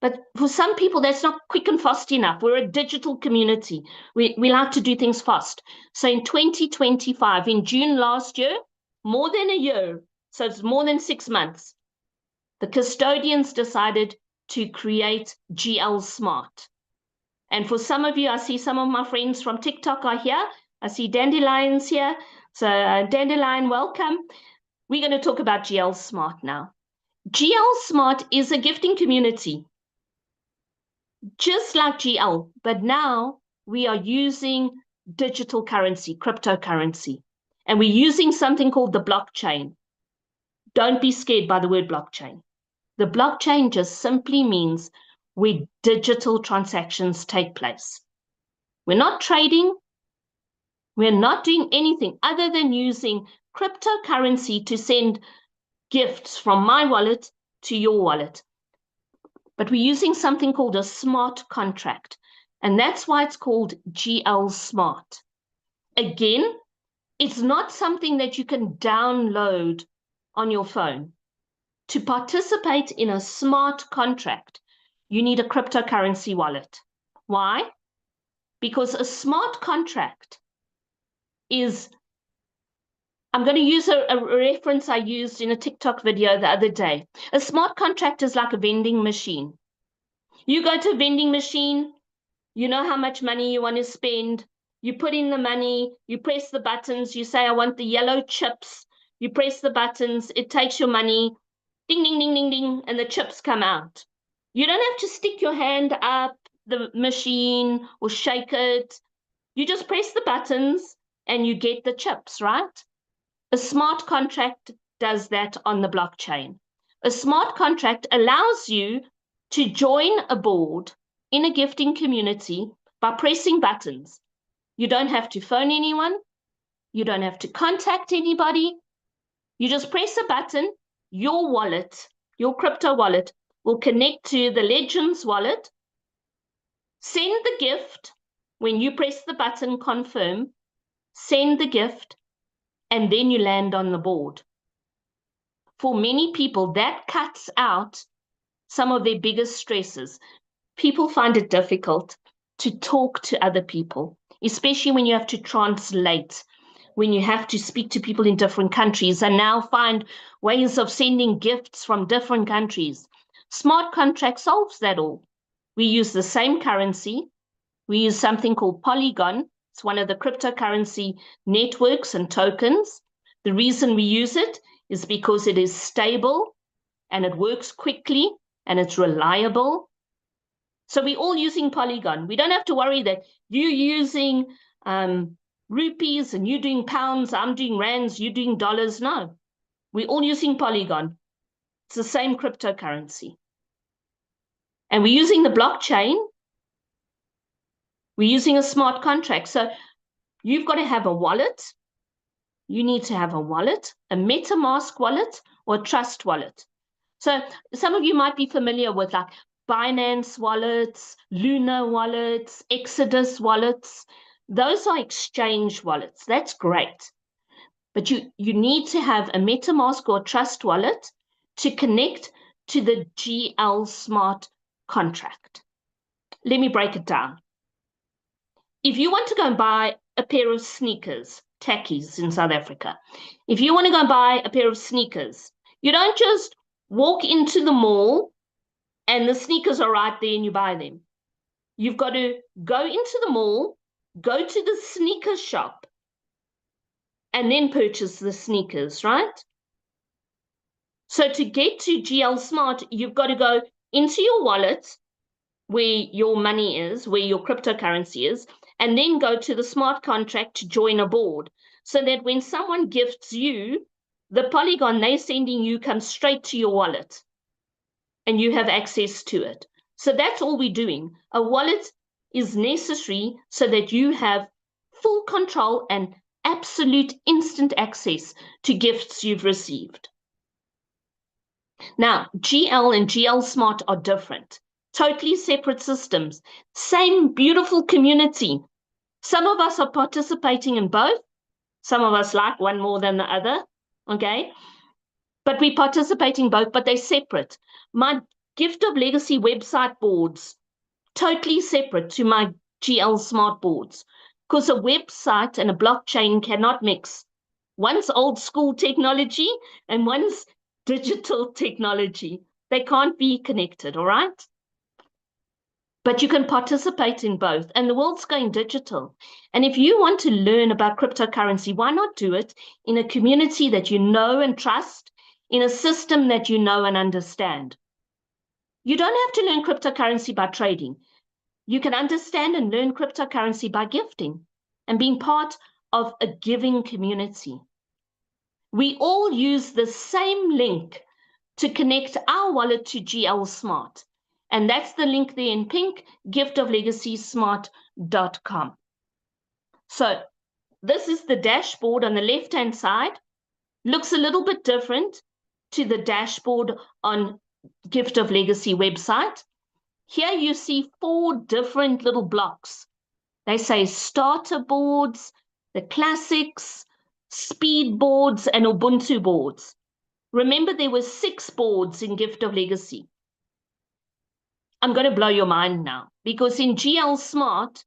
But for some people, that's not quick and fast enough. We're a digital community. We like to do things fast. So in 2025, in June last year, more than a year, so it's more than 6 months, the custodians decided to create GL Smart. And for some of you, I see some of my friends from TikTok are here. I see Dandelion's here. So Dandelion, welcome. We're going to talk about GL Smart now. GL Smart is a gifting community, just like GL, but now we are using digital currency, cryptocurrency, and we're using something called the blockchain. Don't be scared by the word blockchain. The blockchain just simply means where digital transactions take place. We're not trading. We're not doing anything other than using cryptocurrency to send gifts from my wallet to your wallet. But we're using something called a smart contract, and that's why it's called GL Smart. Again, it's not something that you can download on your phone. To participate in a smart contract, you need a cryptocurrency wallet. Why? Because a smart contract is, I'm going to use a reference I used in a TikTok video the other day. A smart contract is like a vending machine. You go to a vending machine, you know how much money you want to spend, you put in the money, you press the buttons, you say, I want the yellow chips, you press the buttons, it takes your money, ding, ding, ding, ding, ding, and the chips come out. You don't have to stick your hand up the machine or shake it. You just press the buttons and you get the chips, right? A smart contract does that on the blockchain. A smart contract allows you to join a board in a gifting community by pressing buttons. You don't have to phone anyone. You don't have to contact anybody. You just press a button. Your wallet, your crypto wallet, will connect to the Legends wallet, send the gift. When you press the button, confirm, send the gift, and then you land on the board. For many people, that cuts out some of their biggest stresses. People find it difficult to talk to other people, especially when you have to translate, when you have to speak to people in different countries and now find ways of sending gifts from different countries. Smart contract solves that all. We use the same currency. We use something called Polygon. It's one of the cryptocurrency networks and tokens. The reason we use it is because it is stable and it works quickly and it's reliable. So we're all using Polygon. We don't have to worry that you're using rupees and you're doing pounds, I'm doing rands, you're doing dollars. No, we're all using Polygon. It's the same cryptocurrency. And we're using the blockchain. We're using a smart contract. So you've got to have a wallet. You need to have a wallet, a MetaMask wallet or a Trust wallet. So some of you might be familiar with like Binance wallets, Luna wallets, Exodus wallets. Those are exchange wallets. That's great. But you need to have a MetaMask or a Trust wallet to connect to the GL Smart contract. Let me break it down. If you want to go and buy a pair of sneakers, Takis in South Africa, if you want to go and buy a pair of sneakers, you don't just walk into the mall and the sneakers are right there and you buy them. You've got to go into the mall, go to the sneaker shop, and then purchase the sneakers, right? So to get to GL Smart, you've got to go into your wallet where your money is, where your cryptocurrency is, and then go to the smart contract to join a board, so that when someone gifts you, the Polygon they're sending you comes straight to your wallet and you have access to it. So that's all we're doing. A wallet is necessary so that you have full control and absolute instant access to gifts you've received. Now, GL and GL Smart are different. Totally separate systems, same beautiful community. Some of us are participating in both. Some of us like one more than the other, okay? But we participate in both, but they're separate. My Gift of Legacy website boards, totally separate to my GL Smart boards, because a website and a blockchain cannot mix. One's old school technology and one's digital technology. They can't be connected, all right? But you can participate in both, and the world's going digital. And if you want to learn about cryptocurrency, why not do it in a community that you know and trust, in a system that you know and understand? You don't have to learn cryptocurrency by trading. You can understand and learn cryptocurrency by gifting and being part of a giving community. We all use the same link to connect our wallet to GL Smart. And that's the link there in pink, giftoflegacysmart.com. So this is the dashboard on the left-hand side. Looks a little bit different to the dashboard on Gift of Legacy website. Here you see 4 different little blocks. They say starter boards, the classics, speed boards, and Ubuntu boards. Remember, there were 6 boards in Gift of Legacy. I'm going to blow your mind now, because in GL Smart,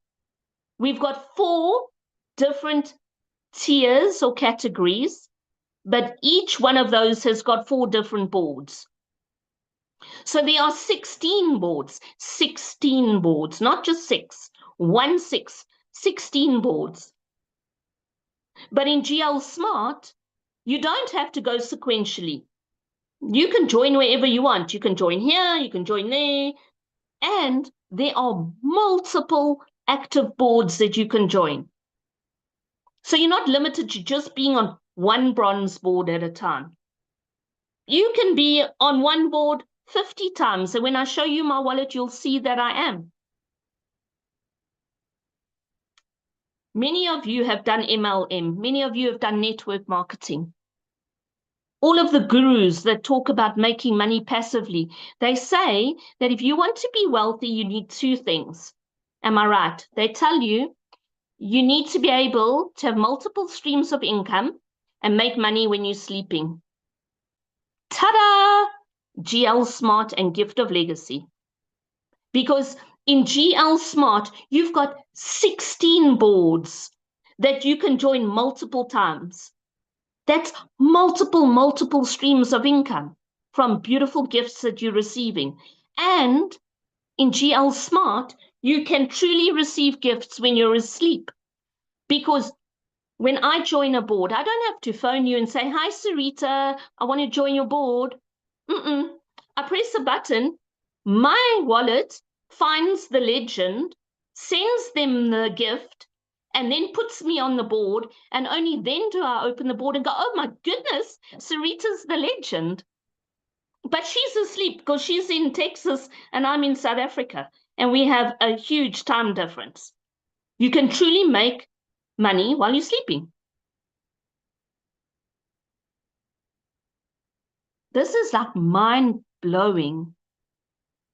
we've got 4 different tiers or categories, but each one of those has got 4 different boards. So there are 16 boards, not just 6, 16 boards. But in GL Smart, you don't have to go sequentially. You can join wherever you want. You can join here, you can join there, and there are multiple active boards that you can join. So you're not limited to just being on one bronze board at a time. You can be on one board 50 times, and when I show you my wallet, you'll see that I am. Many of you have done MLM. Many of you have done network marketing. All of the gurus that talk about making money passively, they say that if you want to be wealthy, you need 2 things. Am I right? They tell you you need to be able to have multiple streams of income and make money when you're sleeping. Ta-da! GL Smart and Gift of Legacy. Because in GL Smart, you've got 16 boards that you can join multiple times. That's multiple streams of income from beautiful gifts that you're receiving. And in GL Smart, you can truly receive gifts when you're asleep. Because when I join a board, I don't have to phone you and say, hi, Sarita, I want to join your board. I press a button, my wallet finds the legend, sends them the gift, and then puts me on the board, and only then do I open the board and go, oh my goodness, Sarita's the legend. But she's asleep because she's in Texas and I'm in South Africa, and we have a huge time difference. You can truly make money while you're sleeping. This is like mind-blowing.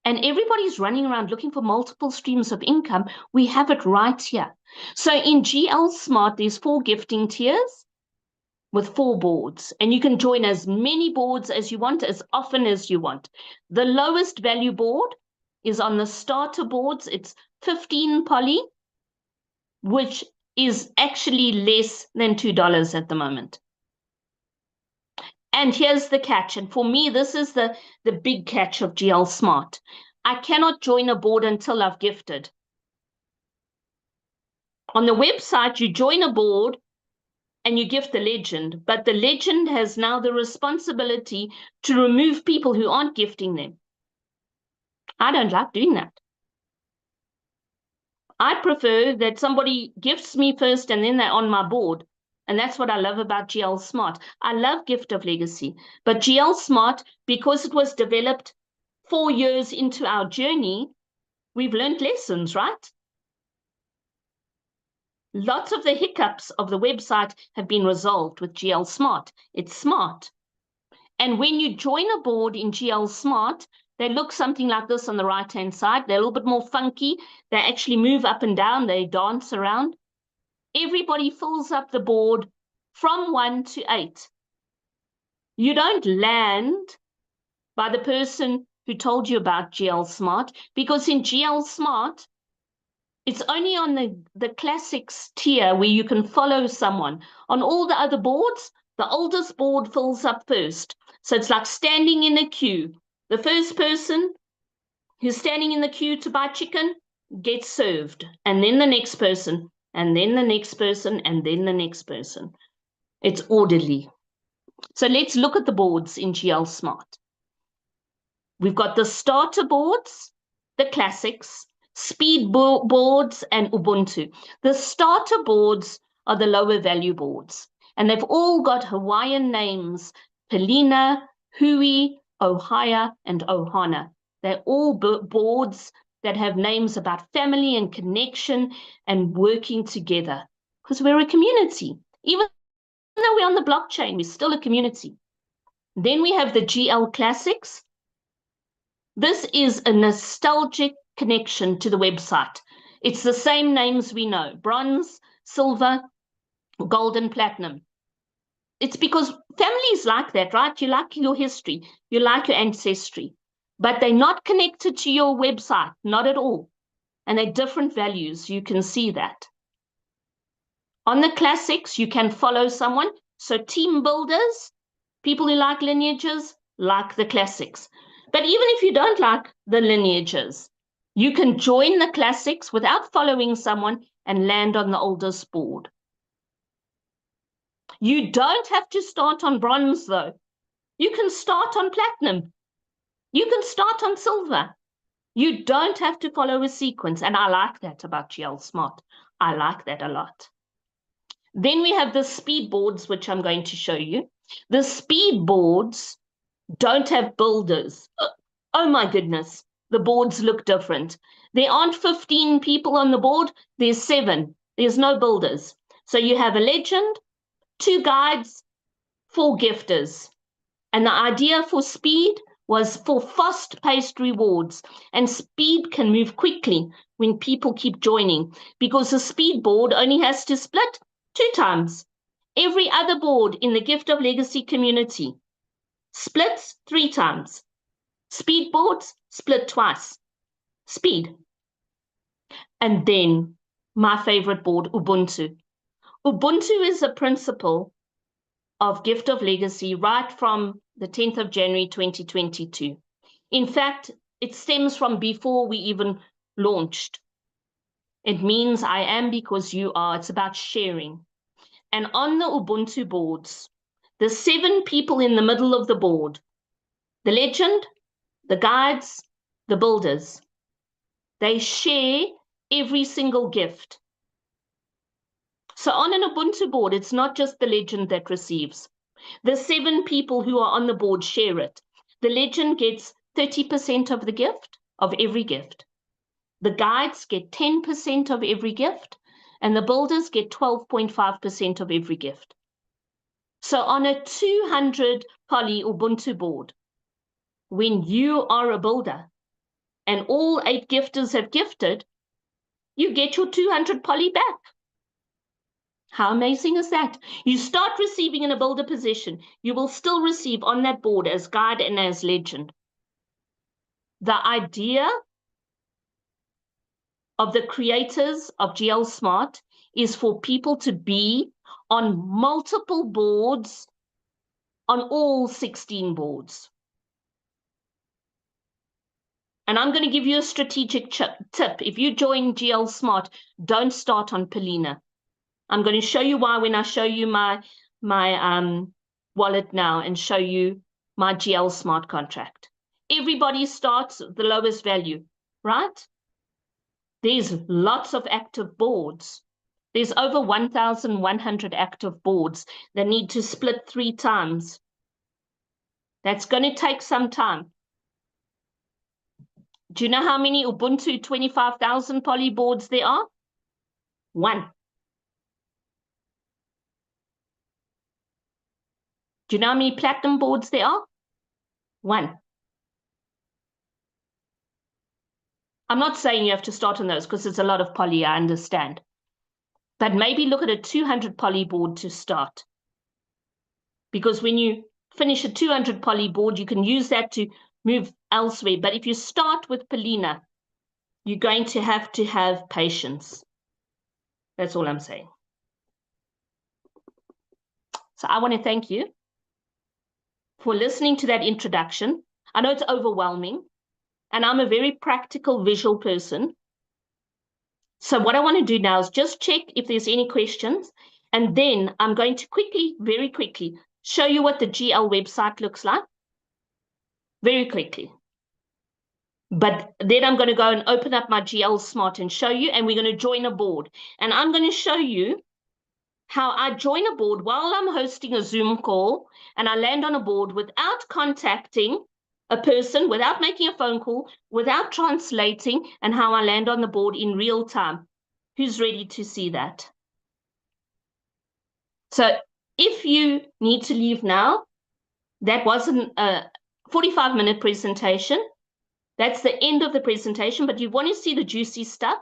And everybody's running around looking for multiple streams of income. We have it right here. So in GL Smart, there's 4 gifting tiers. with 4 boards, and you can join as many boards as you want, as often as you want. The lowest value board is on the starter boards. It's 15 poly, which is actually less than $2 at the moment. And here's the catch, and for me, this is the big catch of GL Smart. I cannot join a board until I've gifted. On the website, you join a board and you gift the legend, but the legend has now the responsibility to remove people who aren't gifting them. I don't like doing that. I prefer that somebody gifts me first and then they're on my board. And that's what I love about GL Smart. I love Gift of Legacy, but GL Smart, because it was developed 4 years into our journey, we've learned lessons, right? Lots of the hiccups of the website have been resolved with GL Smart. It's smart. And when you join a board in GL Smart, they look something like this on the right-hand side. They're a little bit more funky. They actually move up and down. They dance around. Everybody fills up the board from 1 to 8. You don't land by the person who told you about GL Smart, because in GL Smart, it's only on the classics tier where you can follow someone. On all the other boards, the oldest board fills up first. So it's like standing in a queue. The first person who's standing in the queue to buy chicken gets served. And then the next person, and then the next person, and then the next person. It's orderly. So let's look at the boards in GL Smart. We've got the starter boards, the classics, speed boards, and Ubuntu. The starter boards are the lower value boards, and they've all got Hawaiian names: Pelina, Hui, Ohia, and Ohana. They're all boards that have names about family and connection and working together, because we're a community. Even though we're on the blockchain, we're still a community. Then we have the GL Classics. This is a nostalgic connection to the website. It's the same names we know: bronze, silver, gold, and platinum. It's because families like that, right? You like your history, you like your ancestry, but they're not connected to your website, not at all. And they're different values. You can see that. On the classics, you can follow someone. So team builders, people who like lineages, like the classics. But even if you don't like the lineages, you can join the classics without following someone and land on the oldest board. You don't have to start on bronze, though. You can start on platinum. You can start on silver. You don't have to follow a sequence. And I like that about GL Smart. I like that a lot. Then we have the speed boards, which I'm going to show you. The speed boards don't have builders. Oh my goodness, the boards look different. There aren't 15 people on the board, there's 7. There's no builders. So you have a legend, 2 guides, 4 gifters. And the idea for speed was for fast-paced rewards. And speed can move quickly when people keep joining, because the speed board only has to split 2 times. Every other board in the Gift of Legacy community splits 3 times. Speed boards split twice. Speed. And then my favorite board, Ubuntu. Ubuntu is a principle of Gift of Legacy right from the 10th of January 2022. In fact, it stems from before we even launched. It means I am because you are. It's about sharing. And on the Ubuntu boards, the 7 people in the middle of the board, the legend, the guides, the builders, they share every single gift. So on an Ubuntu board, it's not just the legend that receives. The 7 people who are on the board share it. The legend gets 30% of the gift, of every gift. The guides get 10% of every gift, and the builders get 12.5% of every gift. So on a 200 poly Ubuntu board, when you are a builder and all 8 gifters have gifted, you get your 200 poly back. How amazing is that? You start receiving in a builder position, you will still receive on that board as guide and as legend. The idea of the creators of GL Smart is for people to be on multiple boards, on all 16 boards. And I'm going to give you a strategic tip. If you join GL Smart, don't start on Polina. I'm going to show you why when I show you my wallet now and show you my GL Smart contract. Everybody starts at the lowest value, right? There's lots of active boards. There's over 1,100 active boards that need to split 3 times. That's going to take some time. Do you know how many Ubuntu 25,000 poly boards there are? 1. Do you know how many platinum boards there are? 1. I'm not saying you have to start on those because there's a lot of poly, I understand. But maybe look at a 200 poly board to start. Because when you finish a 200 poly board, you can use that to move elsewhere. But if you start with Polina, you're going to have patience. That's all I'm saying. So I want to thank you for listening to that introduction. I know it's overwhelming, and I'm a very practical visual person. So what I want to do now is just check if there's any questions, and then I'm going to quickly, very quickly, show you what the GL website looks like. Very quickly. But then I'm going to go and open up my GL Smart and show you, and we're going to join a board. And I'm going to show you how I join a board while I'm hosting a Zoom call, and I land on a board without contacting a person, without making a phone call, without translating, and how I land on the board in real time. Who's ready to see that? So if you need to leave now, that wasn't a 45-minute presentation. That's the end of the presentation, but you want to see the juicy stuff?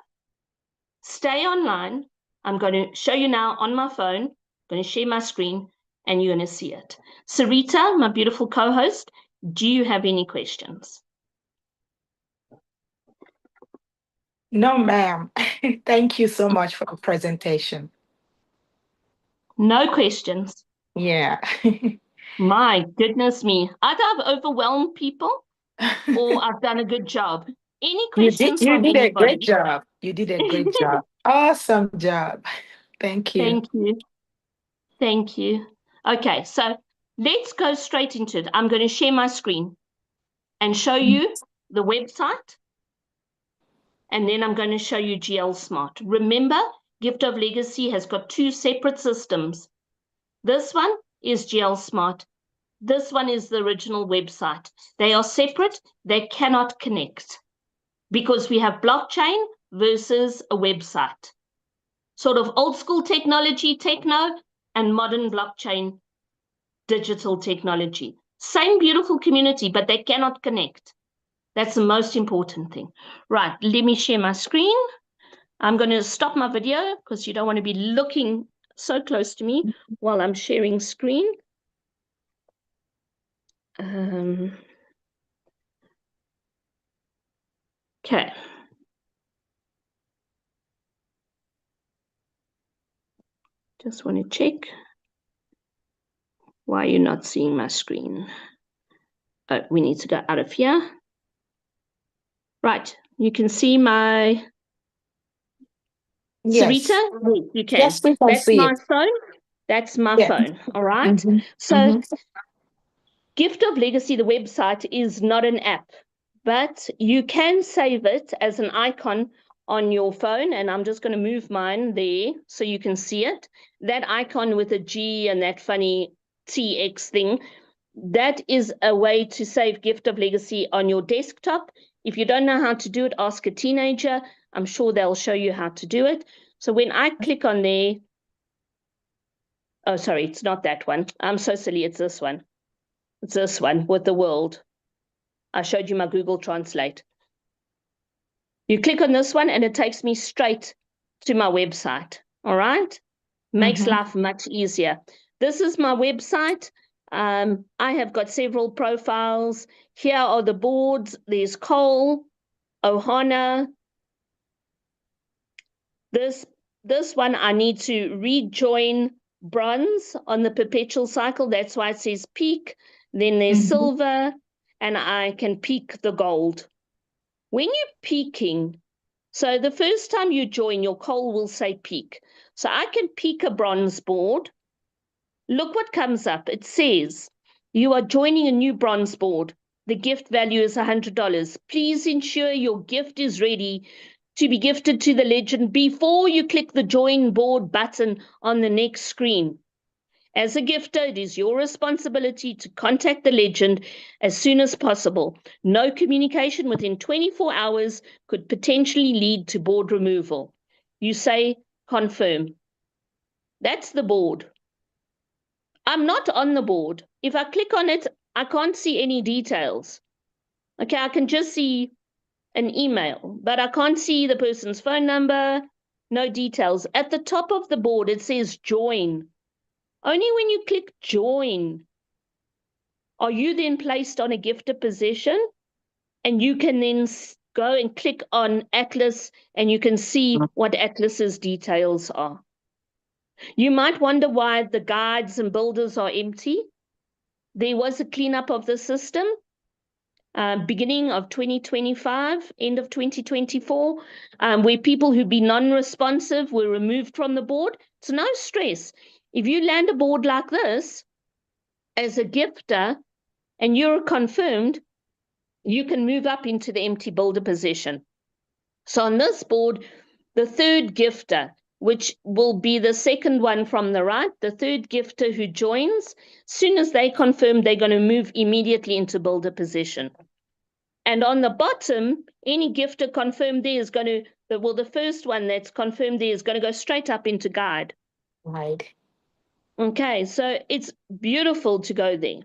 Stay online. I'm going to show you now on my phone. I'm going to share my screen, and you're going to see it. Sarita, my beautiful co-host, do you have any questions? No, ma'am. Thank you so much for the presentation. No questions? Yeah. My goodness me. Either I've overwhelmed people or I've done a good job. Any questions You from did a anybody? great job. You did a great job. Awesome job. Thank you. Thank you. Thank you. Okay, so let's go straight into it. I'm going to share my screen and show you the website. And then I'm going to show you GL Smart. Remember, Gift of Legacy has got 2 separate systems. This one is GL Smart. This one is the original website. They are separate. They cannot connect because we have blockchain versus a website. Sort of old school technology, techno, and modern blockchain, digital technology. Same beautiful community, but they cannot connect. That's the most important thing. Right, let me share my screen. I'm going to stop my video because you don't want to be looking so close to me while I'm sharing screen. Okay. Just want to check why you're not seeing my screen. Oh, we need to go out of here. Right, you can see my Yes. Sarita? Yes, you can. Yes, we can That's see my it. phone. That's my Yeah. phone. All right. So Gift of Legacy, the website, is not an app, but you can save it as an icon on your phone. And I'm just going to move mine there so you can see it. That icon with a G and that funny TX thing, that is a way to save Gift of Legacy on your desktop. If you don't know how to do it, ask a teenager. I'm sure they'll show you how to do it. So when I click on there, oh, sorry, it's not that one. I'm so silly. It's this one. It's this one with the world. I showed you my Google Translate. You click on this one and it takes me straight to my website. All right. Makes life much easier. This is my website. I have got several profiles. Here are the boards. There's Cole, Ohana. This one I need to rejoin bronze on the perpetual cycle. That's why it says peak. Then there's silver, and I can peak the gold. When you're peaking, so the first time you join, your Cole will say peak. So I can peak a bronze board. Look what comes up. It says, you are joining a new bronze board. The gift value is $100. Please ensure your gift is ready to be gifted to the legend before you click the join board button on the next screen. As a gifter, it is your responsibility to contact the legend as soon as possible. No communication within 24 hours could potentially lead to board removal. You say, confirm. That's the board. I'm not on the board. If I click on it, I can't see any details. Okay, I can just see an email, but I can't see the person's phone number, no details. At the top of the board, it says join. Only when you click join are you then placed on a gifter position, and you can then go and click on Atlas, and you can see what Atlas's details are. You might wonder why the guides and builders are empty. There was a cleanup of the system, beginning of 2025, end of 2024, where people who'd be non-responsive were removed from the board. It's no stress. If you land a board like this as a gifter and you're confirmed, you can move up into the empty builder position. So on this board, the third gifter, which will be the second one from the right, the third gifter who joins, as soon as they confirm, they're going to move immediately into builder position. And on the bottom, any gifter confirmed there is going to, the first one that's confirmed there is going to go straight up into guide. Right. Okay, so it's beautiful to go there.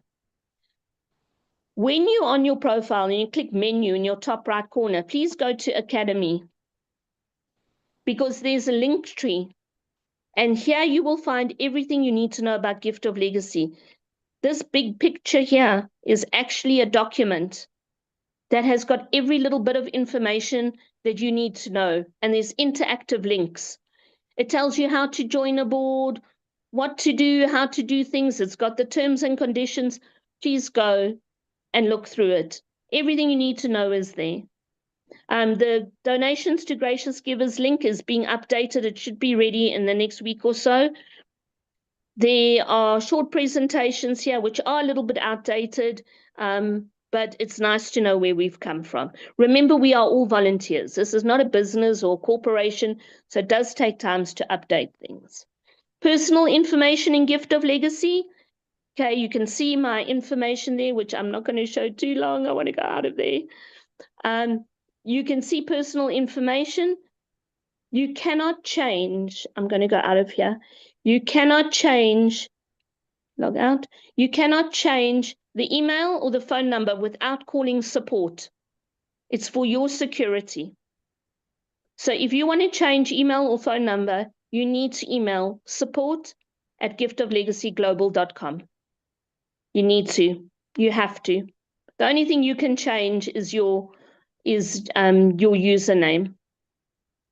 When you're on your profile and you click menu in your top right corner, please go to Academy, because there's a link tree. And here you will find everything you need to know about Gift of Legacy. This big picture here is actually a document that has got every little bit of information that you need to know. And there's interactive links. It tells you how to join a board, what to do, how to do things. It's got the terms and conditions. Please go and look through it. Everything you need to know is there. The donations to gracious givers link is being updated. It should be ready in the next week or so. There are short presentations here, which are a little bit outdated, but it's nice to know where we've come from. Remember, we are all volunteers. This is not a business or corporation, so it does take time to update things. Personal information in Gift of Legacy. Okay, you can see my information there, which I'm not going to show too long. I want to go out of there. You can see personal information. You cannot change. I'm going to go out of here. You cannot change, log out. You cannot change the email or the phone number without calling support. It's for your security. So if you want to change email or phone number, you need to email support@giftoflegacyglobal.com. You need to. You have to. The only thing you can change is your username.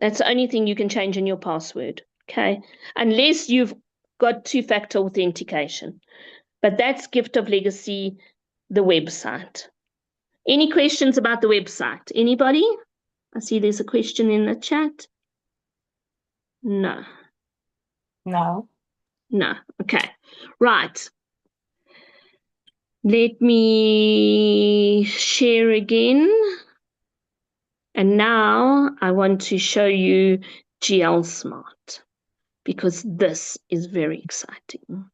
That's the only thing you can change in your password, okay? Unless you've got two-factor authentication. But that's Gift of Legacy, the website. Any questions about the website? Anybody? I see there's a question in the chat. No. No. No. Okay. Right. Let me share again. And now I want to show you GL Smart, because this is very exciting.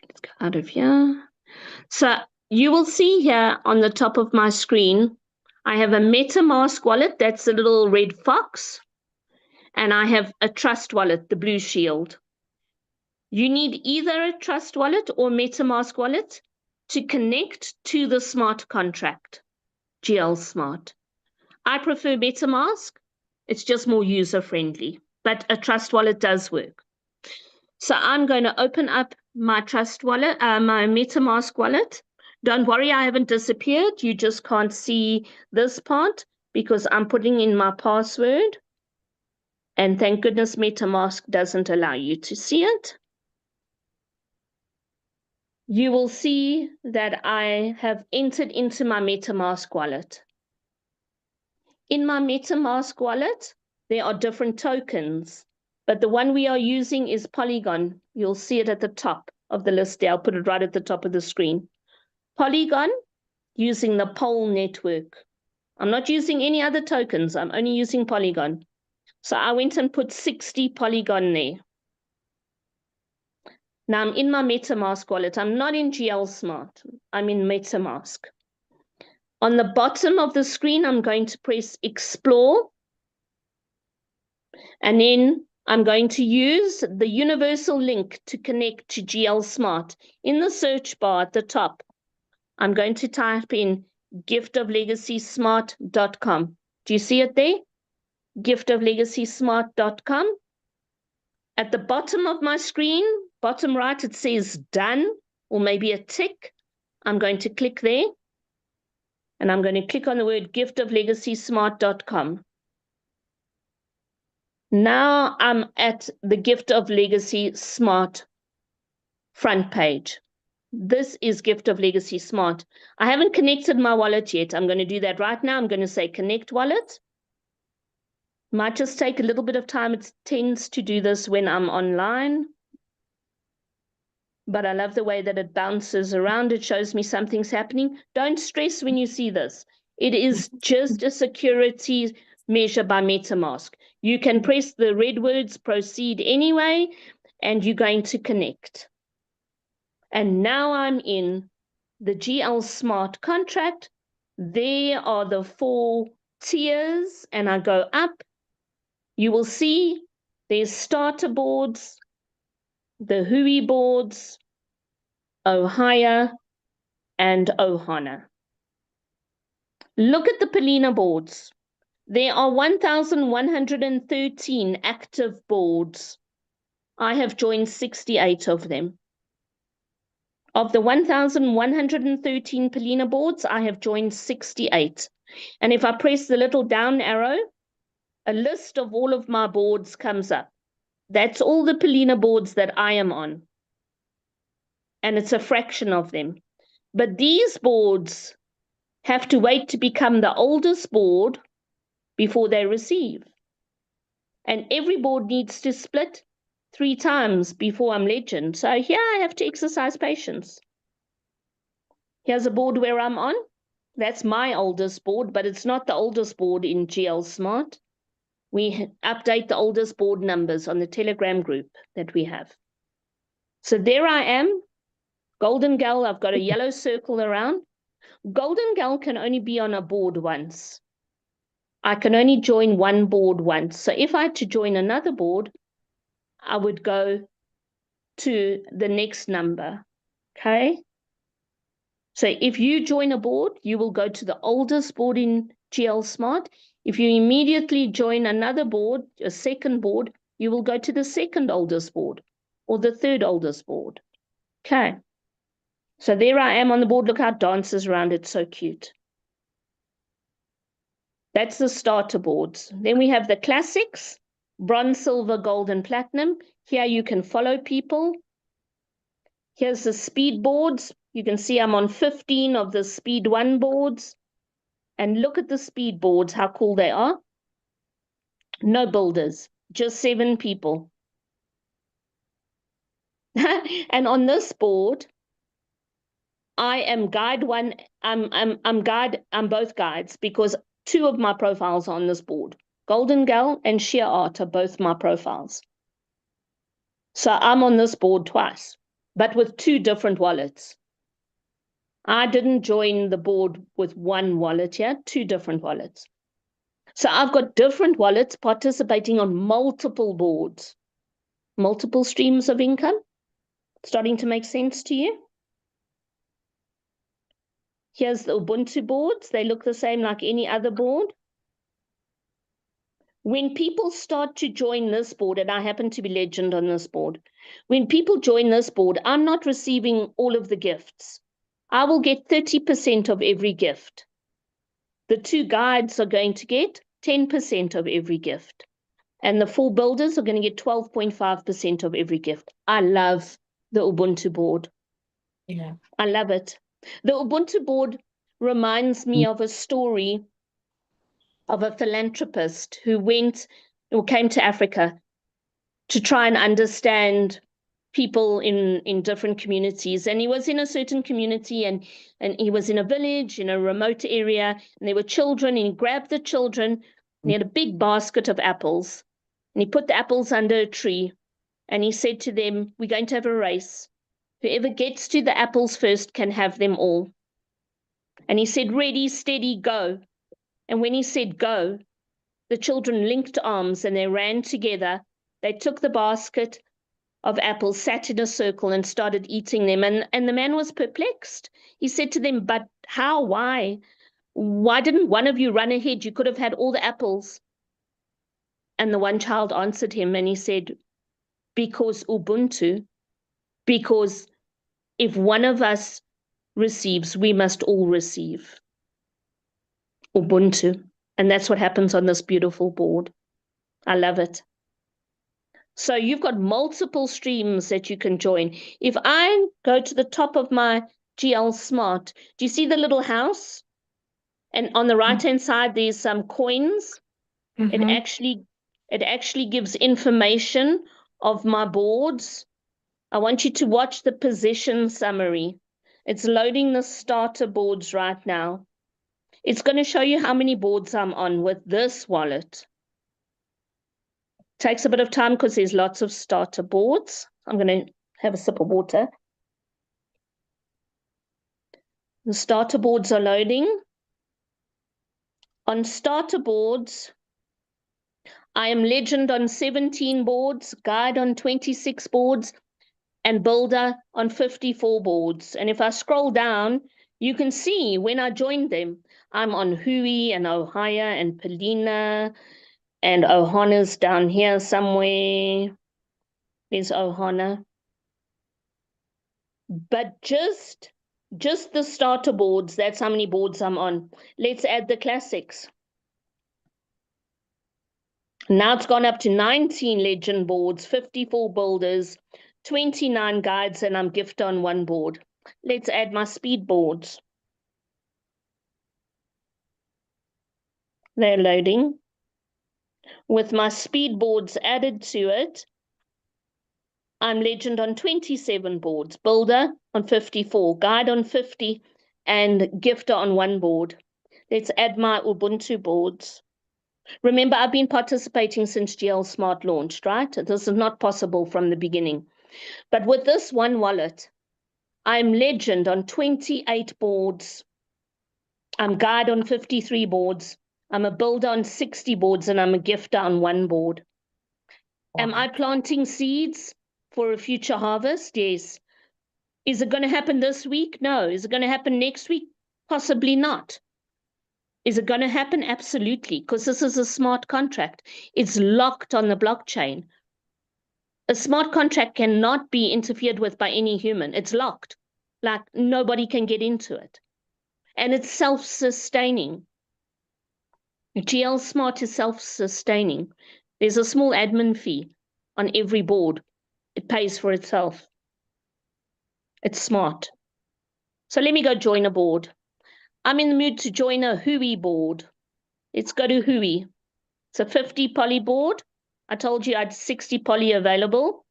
Let's go out of here. So you will see here on the top of my screen, I have a MetaMask wallet. That's the little red fox. And I have a Trust wallet, the blue shield. You need either a Trust wallet or MetaMask wallet to connect to the smart contract, GL Smart. I prefer MetaMask. It's just more user-friendly. but a Trust Wallet does work. So I'm going to open up my Trust Wallet, my MetaMask wallet. Don't worry, I haven't disappeared. You just can't see this part because I'm putting in my password. And thank goodness MetaMask doesn't allow you to see it. You will see that I have entered into my MetaMask wallet. In my MetaMask wallet, there are different tokens, but the one we are using is Polygon. You'll see it at the top of the list there. I'll put it right at the top of the screen. Polygon, using the Pole network. I'm not using any other tokens. I'm only using Polygon. So I went and put 60 Polygon there. Now I'm in my MetaMask wallet. I'm not in GL Smart. I'm in MetaMask. On the bottom of the screen, I'm going to press Explore. And then I'm going to use the universal link to connect to GL Smart. In the search bar at the top, I'm going to type in giftoflegacysmart.com. Do you see it there? giftoflegacysmart.com. At the bottom of my screen, bottom right, it says done, or maybe a tick. I'm going to click there. And I'm going to click on the word giftoflegacysmart.com. Now I'm at the Gift of Legacy Smart front page. This is Gift of Legacy Smart. I haven't connected my wallet yet. I'm going to do that right now. I'm going to say connect wallet. Might just take a little bit of time. It tends to do this when I'm online. But I love the way that it bounces around. It shows me something's happening. Don't stress when you see this. It is just a security measure by MetaMask. You can press the red words proceed anyway, and you're going to connect. And now I'm in the GL Smart contract. There are the 4 tiers, and I go up. You will see there's starter boards, the Hui boards, Ohio, and Ohana. Look at the Polina boards. There are 1,113 active boards. I have joined 68 of them. Of the 1,113 Polina boards, I have joined 68. And if I press the little down arrow, a list of all of my boards comes up. That's all the Polina boards that I am on. And it's a fraction of them. But these boards have to wait to become the oldest board before they receive. And every board needs to split 3 times before I'm legend. So here I have to exercise patience. Here's a board where I'm on. That's my oldest board, but it's not the oldest board in GL Smart. We update the oldest board numbers on the Telegram group that we have. So there I am, Golden Gal. I've got a yellow circle around. Golden Gal can only be on a board once. I can only join one board once. So if I had to join another board, I would go to the next number, okay? So if you join a board, you will go to the oldest board in GL Smart. If you immediately join another board, a second board, you will go to the second oldest board or the third oldest board, okay? So there I am on the board. Look how it dances around. It's so cute. That's the starter boards. Then we have the classics, bronze, silver, gold, and platinum. Here you can follow people. Here's the speed boards. You can see I'm on 15 of the speed 1 boards. And look at the speed boards, how cool they are. No builders, just 7 people. And on this board, I am guide 1. I'm both guides because 2 of my profiles are on this board. Golden Gal and Sheer Art are both my profiles. So I'm on this board twice, but with 2 different wallets. I didn't join the board with 1 wallet here, 2 different wallets. So I've got different wallets participating on multiple boards, multiple streams of income. Starting to make sense to you? Here's the Ubuntu boards. They look the same like any other board. When people start to join this board, and I happen to be legend on this board, when people join this board, I'm not receiving all of the gifts. I will get 30% of every gift. The 2 guides are going to get 10% of every gift. And the 4 builders are going to get 12.5% of every gift. I love the Ubuntu board. Yeah. I love it. The Ubuntu board reminds me of a story of a philanthropist who went or came to Africa to try and understand people in different communities. And he was in a certain community, and he was in a village, in a remote area, and there were children, and he grabbed the children, and he had a big basket of apples, and he put the apples under a tree, and he said to them, we're going to have a race. Whoever gets to the apples first can have them all. And he said, ready, steady, go. And when he said go, the children linked arms and they ran together. They took the basket of apples, sat in a circle and started eating them. And the man was perplexed. He said to them, but how, why? Why didn't one of you run ahead? You could have had all the apples. And the one child answered him and he said, because Ubuntu, because if one of us receives, we must all receive. Ubuntu. And that's what happens on this beautiful board. I love it. So you've got multiple streams that you can join. If I go to the top of my GL Smart, do you see the little house? And on the right-hand side, there's some coins. Mm-hmm. It actually gives information of my boards. I want you to watch the position summary. It's loading the starter boards right now. It's going to show you how many boards I'm on with this wallet. Takes a bit of time because there's lots of starter boards. I'm going to have a sip of water. The starter boards are loading. On starter boards, I am legend on 17 boards, guide on 26 boards, and builder on 54 boards. And if I scroll down, you can see when I joined them, I'm on Hui and Ohio and Palina, and Ohana's down here somewhere. There's Ohana. But just the starter boards, that's how many boards I'm on. Let's add the classics. Now it's gone up to 19 legend boards, 54 builders, 29 guides, and I'm gift on 1 board. Let's add my speed boards. They're loading. With my speed boards added to it, I'm legend on 27 boards, builder on 54, guide on 50, and gifter on 1 board. Let's add my Ubuntu boards. Remember, I've been participating since GL Smart launched, right? This is not possible from the beginning. But with this one wallet, I'm legend on 28 boards. I'm guide on 53 boards. I'm a builder on 60 boards, and I'm a gifter on 1 board. Wow. Am I planting seeds for a future harvest? Yes. Is it going to happen this week? No. Is it going to happen next week? Possibly not. Is it going to happen? Absolutely, because this is a smart contract. It's locked on the blockchain. A smart contract cannot be interfered with by any human. It's locked. Like nobody can get into it. And it's self-sustaining. GL Smart is self-sustaining. There's a small admin fee on every board. It pays for itself. It's smart. So let me go join a board. I'm in the mood to join a Hui board. Let's go to Hui. It's a 50 poly board. I told you I had 60 poly available.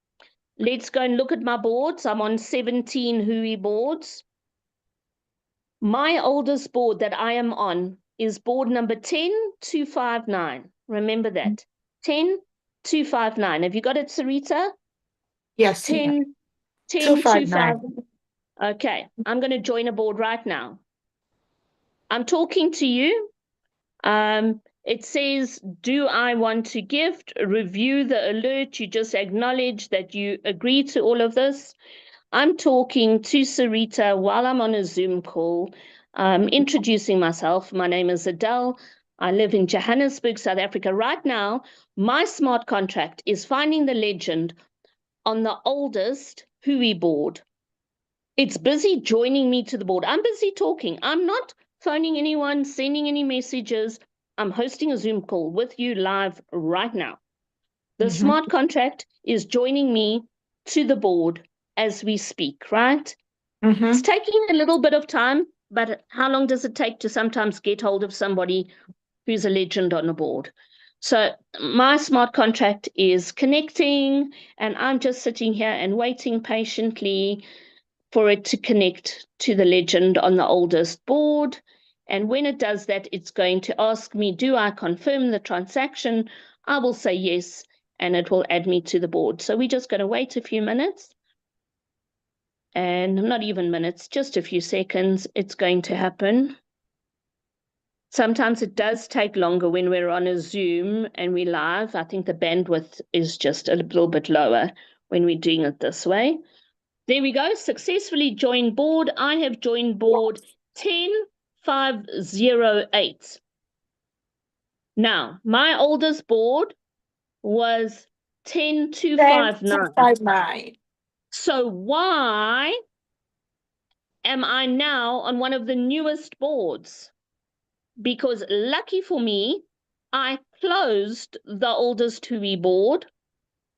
Let's go and look at my boards. I'm on 17 Hui boards. My oldest board that I am on is board number 10259. Remember that. 10259. Have you got it, Sarita? Yes. 10259. Okay, I'm going to join a board right now. I'm talking to you. It says, do I want to gift? Review the alert. You just acknowledge that you agree to all of this. I'm talking to Sarita while I'm on a Zoom call, introducing myself. My name is Adele. I live in Johannesburg, South Africa. Right now, my smart contract is finding the legend on the oldest Hui board. It's busy joining me to the board. I'm busy talking. I'm not phoning anyone, sending any messages. I'm hosting a Zoom call with you live right now. The smart contract is joining me to the board as we speak, right? It's taking a little bit of time, but how long does it take to sometimes get hold of somebody who's a legend on a board? So my smart contract is connecting, and I'm just sitting here and waiting patiently for it to connect to the legend on the oldest board. And when it does that, it's going to ask me, do I confirm the transaction? I will say yes, and it will add me to the board. So we're just going to wait a few minutes. And not even minutes, just a few seconds, it's going to happen. Sometimes it does take longer when we're on a Zoom and we're live. I think the bandwidth is just a little bit lower when we're doing it this way. There we go, successfully joined board. I have joined board 10508. Now, my oldest board was 10259. 10,259. So why am I now on one of the newest boards? Because lucky for me, I closed the oldest Hui board.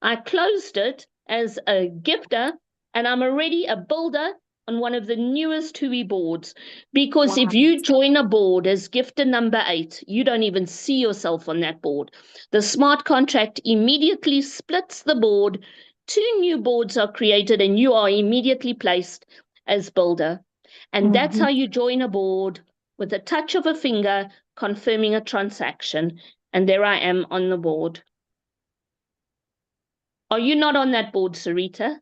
I closed it as a gifter, and I'm already a builder on one of the newest Hui boards. Because if you join a board as gifter number 8, you don't even see yourself on that board. The smart contract immediately splits the board. 2 new boards are created, and you are immediately placed as builder. And that's how you join a board, with a touch of a finger, confirming a transaction. And there I am on the board. Are you not on that board, Sarita?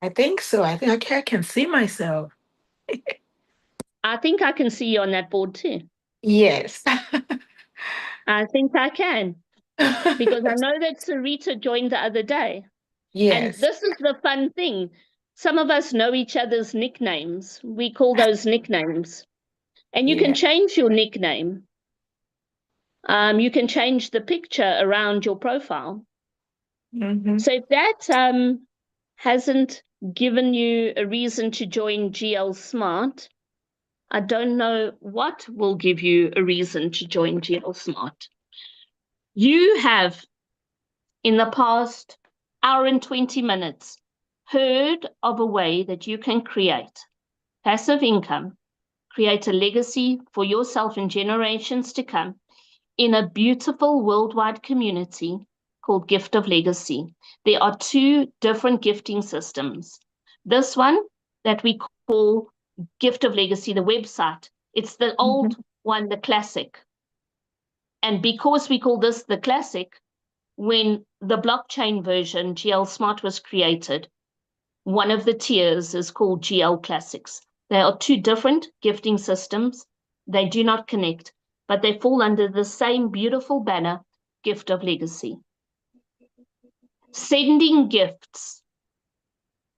I think so. I think I can see myself. I think I can see you on that board too. Yes. I think I can, because I know that Sarita joined the other day. Yes. And this is the fun thing. Some of us know each other's nicknames. We call those nicknames. And you can change your nickname. You can change the picture around your profile. So if that hasn't given you a reason to join GL Smart, I don't know what will give you a reason to join GL Smart. You have, in the past hour and 20 minutes, heard of a way that you can create passive income, create a legacy for yourself and generations to come in a beautiful worldwide community called Gift of Legacy. There are 2 different gifting systems. This one that we call Gift of Legacy, the website, it's the old one, the classic. And because we call this the classic, when the blockchain version, GL Smart, was created, one of the tiers is called GL Classics. They are 2 different gifting systems. They do not connect, but they fall under the same beautiful banner, Gift of Legacy. Sending gifts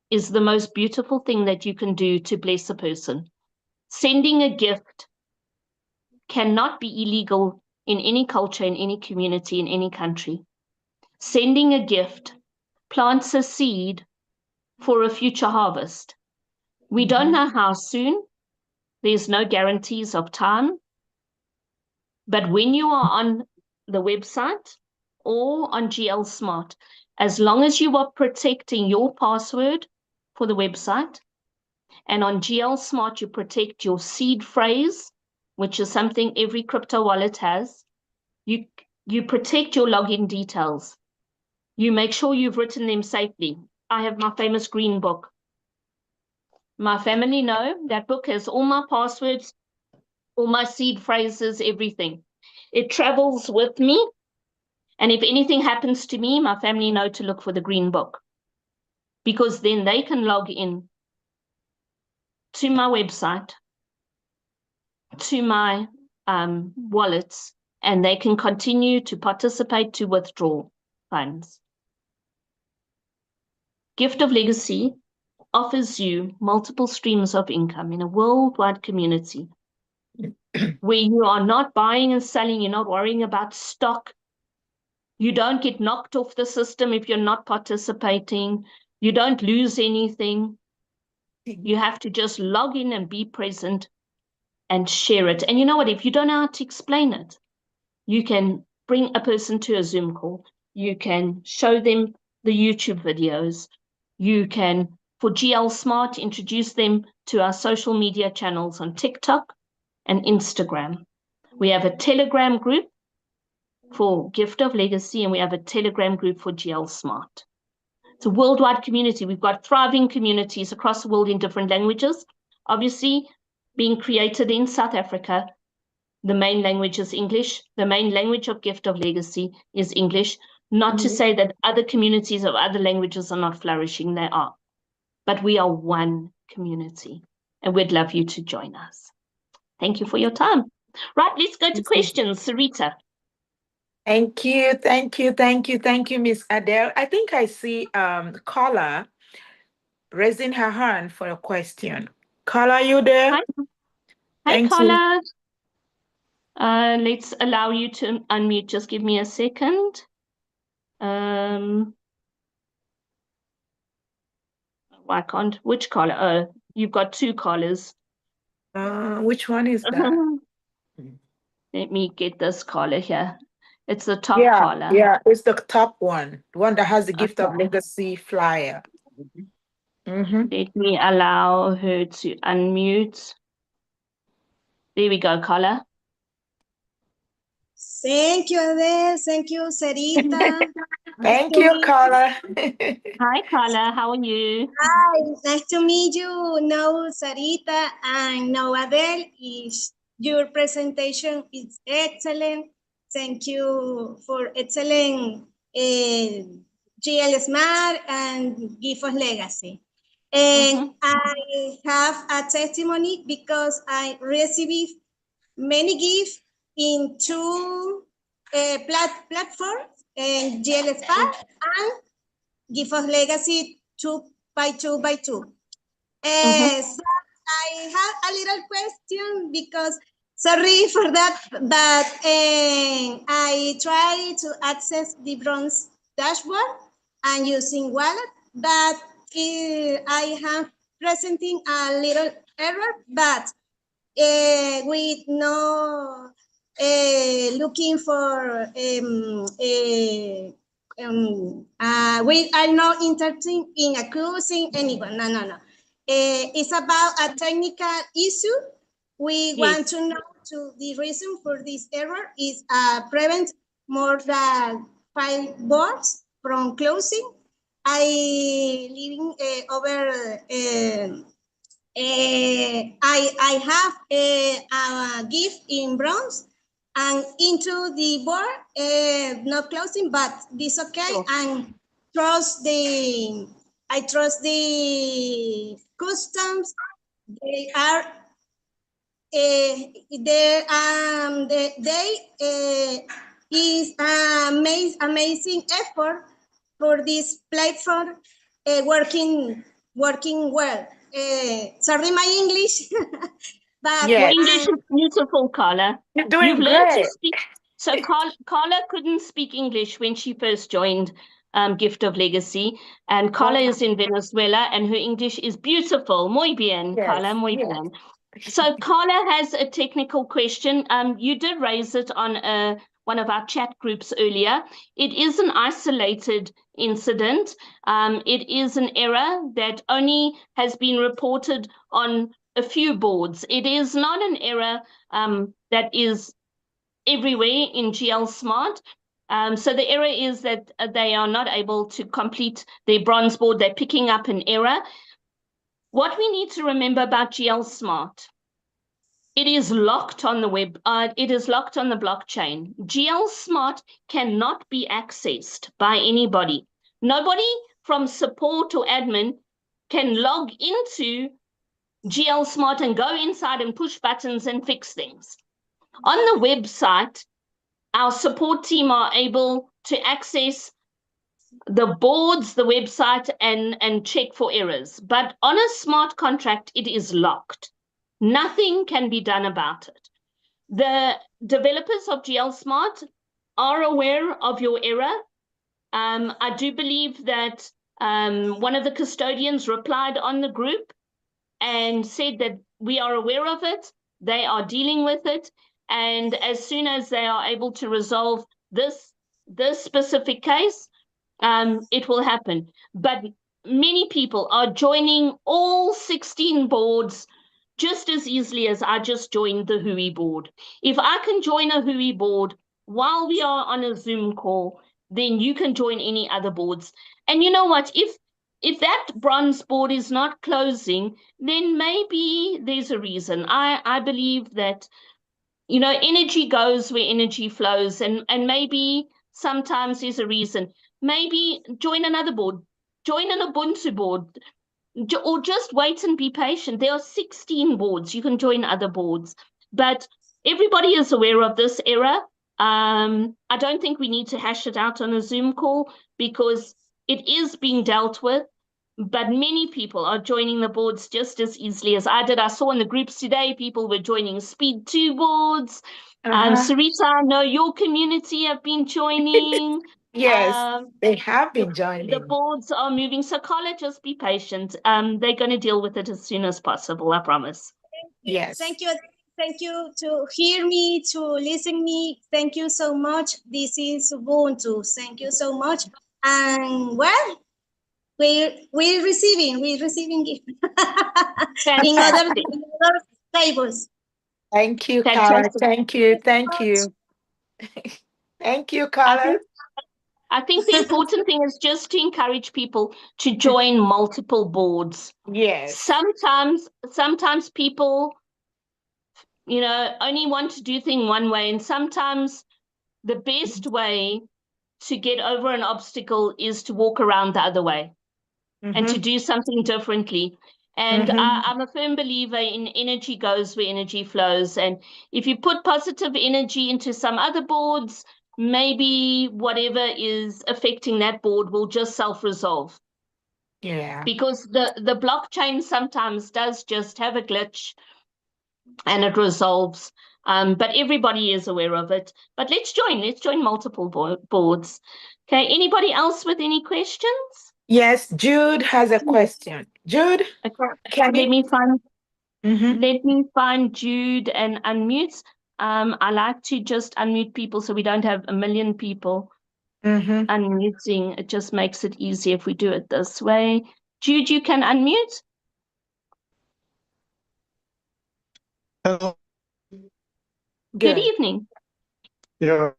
is the most beautiful thing that you can do to bless a person. Sending a gift cannot be illegal in any culture, in any community, in any country. Sending a gift plants a seed for a future harvest. We don't know how soon. There's no guarantees of time. But when you are on the website or on GL Smart, as long as you are protecting your password for the website, and on GL Smart, you protect your seed phrase, which is something every crypto wallet has. You protect your login details. You make sure you've written them safely. I have my famous green book. My family know that book has all my passwords, all my seed phrases, everything. It travels with me. And if anything happens to me, my family know to look for the green book, because then they can log in to my website, to my wallets, and they can continue to participate, to withdraw funds. Gift of Legacy offers you multiple streams of income in a worldwide community. where you are not buying and selling, you're not worrying about stock. You don't get knocked off the system if you're not participating. You don't lose anything. You have to just log in and be present and share it. And you know what? If you don't know how to explain it, you can bring a person to a Zoom call. You can show them the YouTube videos. You can, for GL Smart, introduce them to our social media channels on TikTok and Instagram. We have a Telegram group for Gift of Legacy, and we have a Telegram group for GL Smart. It's a worldwide community. We've got thriving communities across the world in different languages. Obviously, being created in South Africa, the main language is English. The main language of Gift of Legacy is English. Not to say that other communities of other languages are not flourishing, they are. But we are one community, and we'd love you to join us. Thank you for your time. Right, let's go to questions. Sarita. Thank you, Miss Adele. I think I see Carla raising her hand for a question. Carla, you there? Hi, Carla. Let's allow you to unmute. Just give me a second. Why can't, which caller? Oh, you've got two callers. Which one is that? Let me get this caller here. It's the top caller. Yeah, it's the top one, the one that has the Gift of Legacy flyer. Let me allow her to unmute. There we go, caller. Thank you, Adele. Thank you, Sarita. Thank you, Carla. Hi, Carla. How are you? Hi, nice to meet you. Now, Sarita, and now Adele. Your presentation is excellent. Thank you for excellent GL Smart and Gift of Legacy. And I have a testimony because I received many gifts in two platforms, GL Smart and Gift of Legacy 2x2x2. So I have a little question because, sorry for that, but I try to access the bronze dashboard and using wallet, but I have presenting a little error, but with no looking for we are not interested in accusing anyone. No. It's about a technical issue. We want to know the reason for this error is prevent more than 5 boards from closing. I living over. I have a gift in bronze and into the board, not closing, but this okay. And I trust the customs. They are is amazing effort for this platform working well. Sorry, my English. But your English is beautiful, Carla. You're doing You've great. learned to speak. So Carla couldn't speak English when she first joined Gift of Legacy, and Carla is in Venezuela, and her English is beautiful. Muy bien, Carla, muy bien. So Carla has a technical question. You did raise it on one of our chat groups earlier. It is an isolated incident. It is an error that only has been reported on a few boards. It is not an error that is everywhere in GL Smart. So the error is that they are not able to complete their bronze board. They're picking up an error. What we need to remember about GL Smart, it is locked on the web. It is locked on the blockchain. GL Smart cannot be accessed by anybody. Nobody from support or admin can log into GL Smart and go inside and push buttons and fix things. On the website, our support team are able to access the boards, the website, and check for errors. But on a smart contract, it is locked. Nothing can be done about it. The developers of GL Smart are aware of your error. I do believe that one of the custodians replied on the group and said that we are aware of it, they are dealing with it, and as soon as they are able to resolve this specific case, it will happen. But many people are joining all 16 boards just as easily as I just joined the Hui board. If I can join a Hui board while we are on a Zoom call, then you can join any other boards. And you know what? If that bronze board is not closing, then maybe there's a reason. I believe that, you know, energy goes where energy flows, and maybe sometimes there's a reason. Maybe join another board, join an Ubuntu board, or just wait and be patient. There are 16 boards. You can join other boards, but everybody is aware of this error. I don't think we need to hash it out on a Zoom call because it is being dealt with, but many people are joining the boards just as easily as I did. I saw in the groups today, people were joining Speed 2 boards. Sarita, I know your community have been joining. Yes, they have been joining. The boards are moving. So Carla, just be patient. They're going to deal with it as soon as possible, I promise. Yes. Thank you. Thank you to hear me, to listen me. Thank you so much. This is Ubuntu. Thank you so much. And well, we're receiving it in other tables. Thank you, Carla. Thank you. Thank you. Thank you, Carla. I think the important thing is just to encourage people to join multiple boards. Yes. Sometimes people, you know, only want to do things one way, and sometimes the best way to get over an obstacle is to walk around the other way and to do something differently. And I'm a firm believer in energy goes where energy flows. And if you put positive energy into some other boards, maybe whatever is affecting that board will just self-resolve. Yeah. Because the blockchain sometimes does just have a glitch and it resolves. But everybody is aware of it. But let's join multiple boards. Okay, anybody else with any questions? Yes, Jude has a question. Jude, let me find Jude and unmute. I like to just unmute people so we don't have a million people unmuting. It just makes it easier if we do it this way. Jude, you can unmute. Hello. Good evening. Yeah.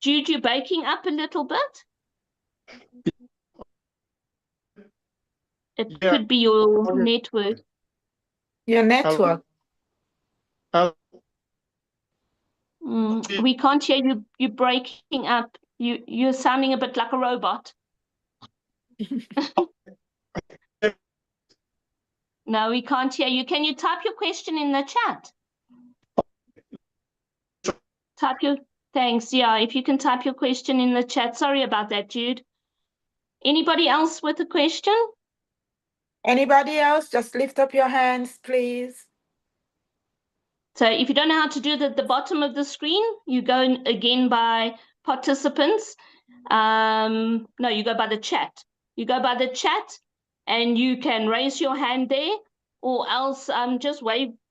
Jude, you're breaking up a little bit. It could be your network. Your network. We can't hear you. You're breaking up. You're sounding a bit like a robot. No, we can't hear you. Can you type your question in the chat? Thanks. Yeah, if you can type your question in the chat. Sorry about that, Jude. Anybody else with a question? Anybody else? Just lift up your hands, please. So if you don't know how to do it at the bottom of the screen, you go again by participants. No, you go by the chat. You go by the chat and you can raise your hand there, or else just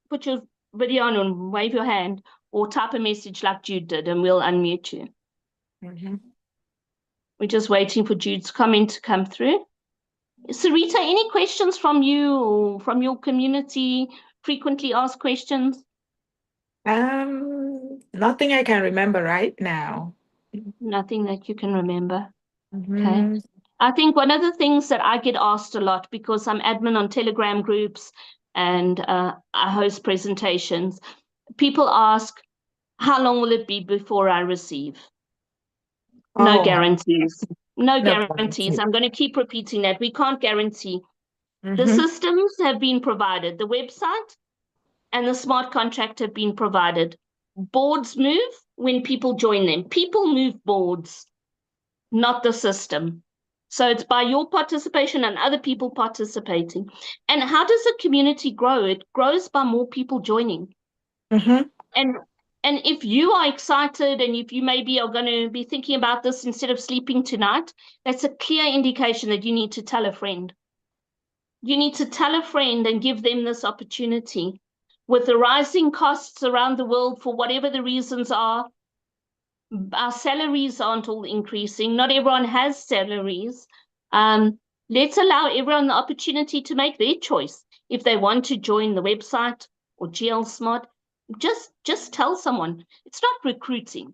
put your video on and wave your hand, or type a message like Jude did and we'll unmute you. We're just waiting for Jude's comment to come through. Sarita, any questions from you or from your community? Frequently asked questions? Nothing I can remember right now. Nothing that you can remember. Okay. I think one of the things that I get asked a lot, because I'm admin on Telegram groups and I host presentations, people ask, how long will it be before I receive? No guarantees. No guarantees. I'm going to keep repeating that. We can't guarantee. The systems have been provided. The website and the smart contract have been provided. Boards move when people join them. People move boards, not the system. So it's by your participation and other people participating. And how does a community grow? It grows by more people joining. Mhm. And if you are excited and if you maybe are going to be thinking about this instead of sleeping tonight, that's a clear indication that you need to tell a friend. You need to tell a friend and give them this opportunity. With the rising costs around the world, for whatever the reasons are, our salaries aren't all increasing. Not everyone has salaries. Let's allow everyone the opportunity to make their choice. If they want to join the website or GL Smart, just tell someone. It's not recruiting.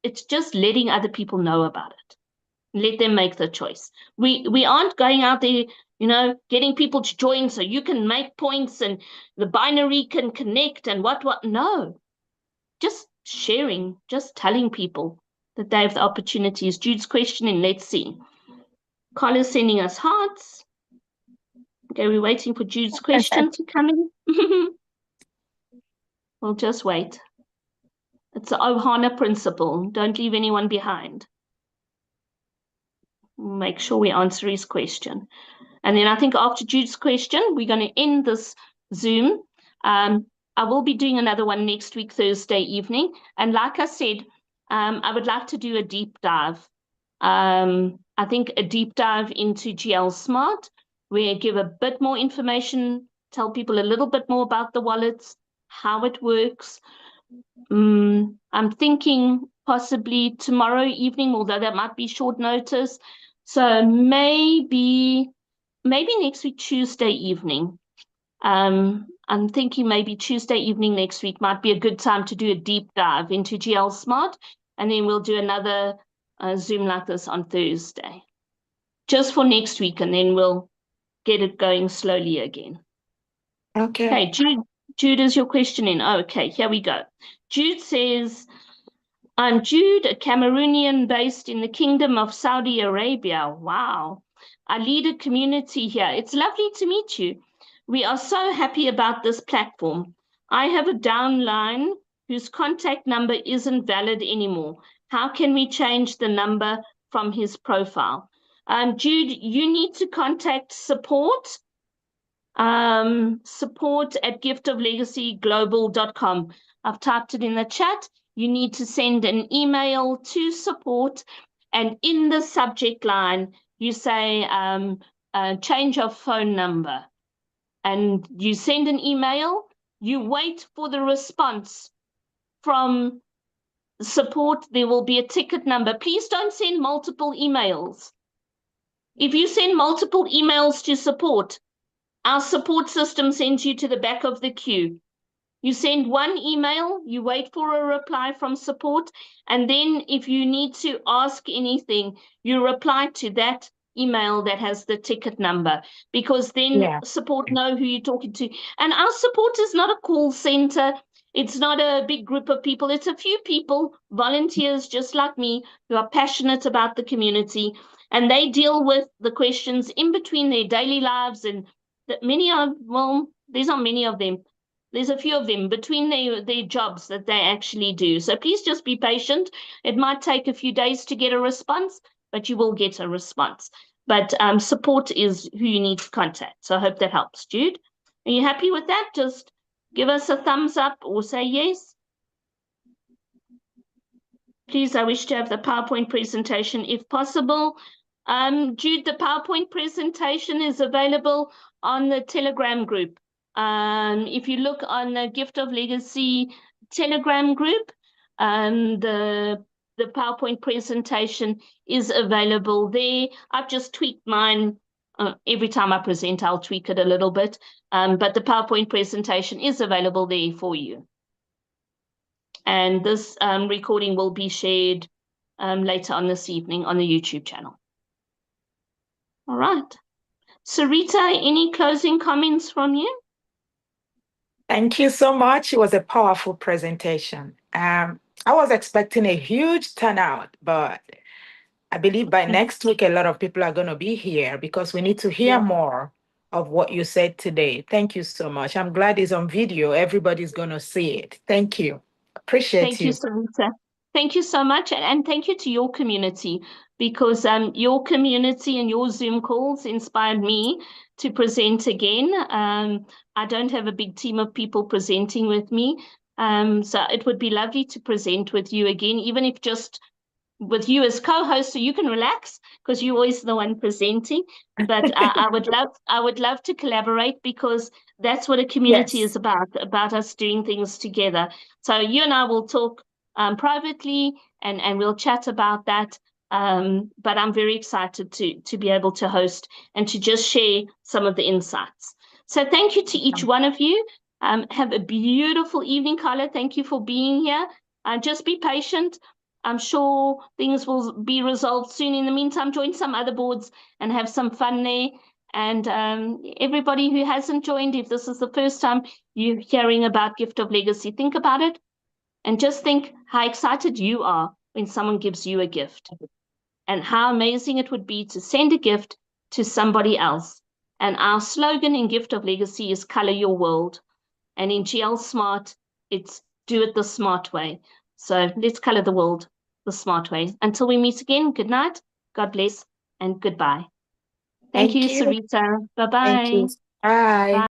It's just letting other people know about it. Let them make the choice. We aren't going out there, getting people to join so you can make points and the binary can connect and what. No, just sharing, just telling people that they have the opportunities. Jude's questioning, let's see. Carla's sending us hearts. Okay, we're waiting for Jude's question to come in. We'll just wait. It's the Ohana principle. Don't leave anyone behind. Make sure we answer his question. And then I think after Jude's question, we're going to end this Zoom. I will be doing another one next week, Thursday evening. And like I said, I would like to do a deep dive. I think a deep dive into GL Smart, where I give a bit more information, tell people a little bit more about the wallets, how it works. I'm thinking possibly tomorrow evening, although that might be short notice. So maybe next week, Tuesday evening. I'm thinking maybe Tuesday evening next week might be a good time to do a deep dive into GL Smart, and then we'll do another Zoom like this on Thursday, just for next week, and then we'll get it going slowly again. Okay. Okay, Jude is your question in. Okay, here we go. Jude says, I'm Jude, a Cameroonian based in the Kingdom of Saudi Arabia. Wow. I lead a community here. It's lovely to meet you. We are so happy about this platform. I have a downline whose contact number isn't valid anymore. How can we change the number from his profile? Jude, you need to contact support at giftoflegacyglobal.com. I've typed it in the chat. You need to send an email to support, and in the subject line, you say change of phone number, and you send an email. You wait for the response from support. There will be a ticket number. Please don't send multiple emails. If you send multiple emails to support, our support system sends you to the back of the queue. You send one email, you wait for a reply from support, and then if you need to ask anything, you reply to that email that has the ticket number, because then support know who you're talking to. And our support is not a call center. It's not a big group of people. It's a few people, volunteers just like me, who are passionate about the community, and they deal with the questions in between their daily lives. And there's not many of them. There's a few of them between their jobs that they actually do. So please just be patient. It might take a few days to get a response, but you will get a response. But support is who you need to contact. So I hope that helps. Jude, are you happy with that? Just give us a thumbs up or say yes. Please, I wish to have the PowerPoint presentation if possible. Jude, the PowerPoint presentation is available on the Telegram group. If you look on the Gift of Legacy Telegram group, the PowerPoint presentation is available there. I've just tweaked mine. Every time I present, I'll tweak it a little bit. But the PowerPoint presentation is available there for you. And this recording will be shared later on this evening on the YouTube channel. All right. Sarita, any closing comments from you? Thank you so much. It was a powerful presentation. I was expecting a huge turnout, but I believe by next week, a lot of people are going to be here because we need to hear more of what you said today. Thank you so much. I'm glad it's on video. Everybody's going to see it. Thank you. Appreciate you. Thank you, Sarita. Thank you so much. And thank you to your community, because your community and your Zoom calls inspired me to present again. I don't have a big team of people presenting with me. So it would be lovely to present with you again, even if just with you as co-host, so you can relax because you're always the one presenting. But I would love to collaborate, because that's what a community Yes. is about us doing things together. So you and I will talk privately, and we'll chat about that. But I'm very excited to be able to host and to just share some of the insights. So thank you to each one of you. Have a beautiful evening, Carla. Thank you for being here. Just be patient. I'm sure things will be resolved soon. In the meantime, join some other boards and have some fun there. And everybody who hasn't joined, if this is the first time you're hearing about Gift of Legacy, think about it and just think how excited you are when someone gives you a gift, and how amazing it would be to send a gift to somebody else. And our slogan in Gift of Legacy is Color Your World. And in GL Smart, it's do it the smart way. So let's color the world the smart way. Until we meet again, good night, God bless, and goodbye. Thank you, Sarita. Bye-bye. Thank you. Bye.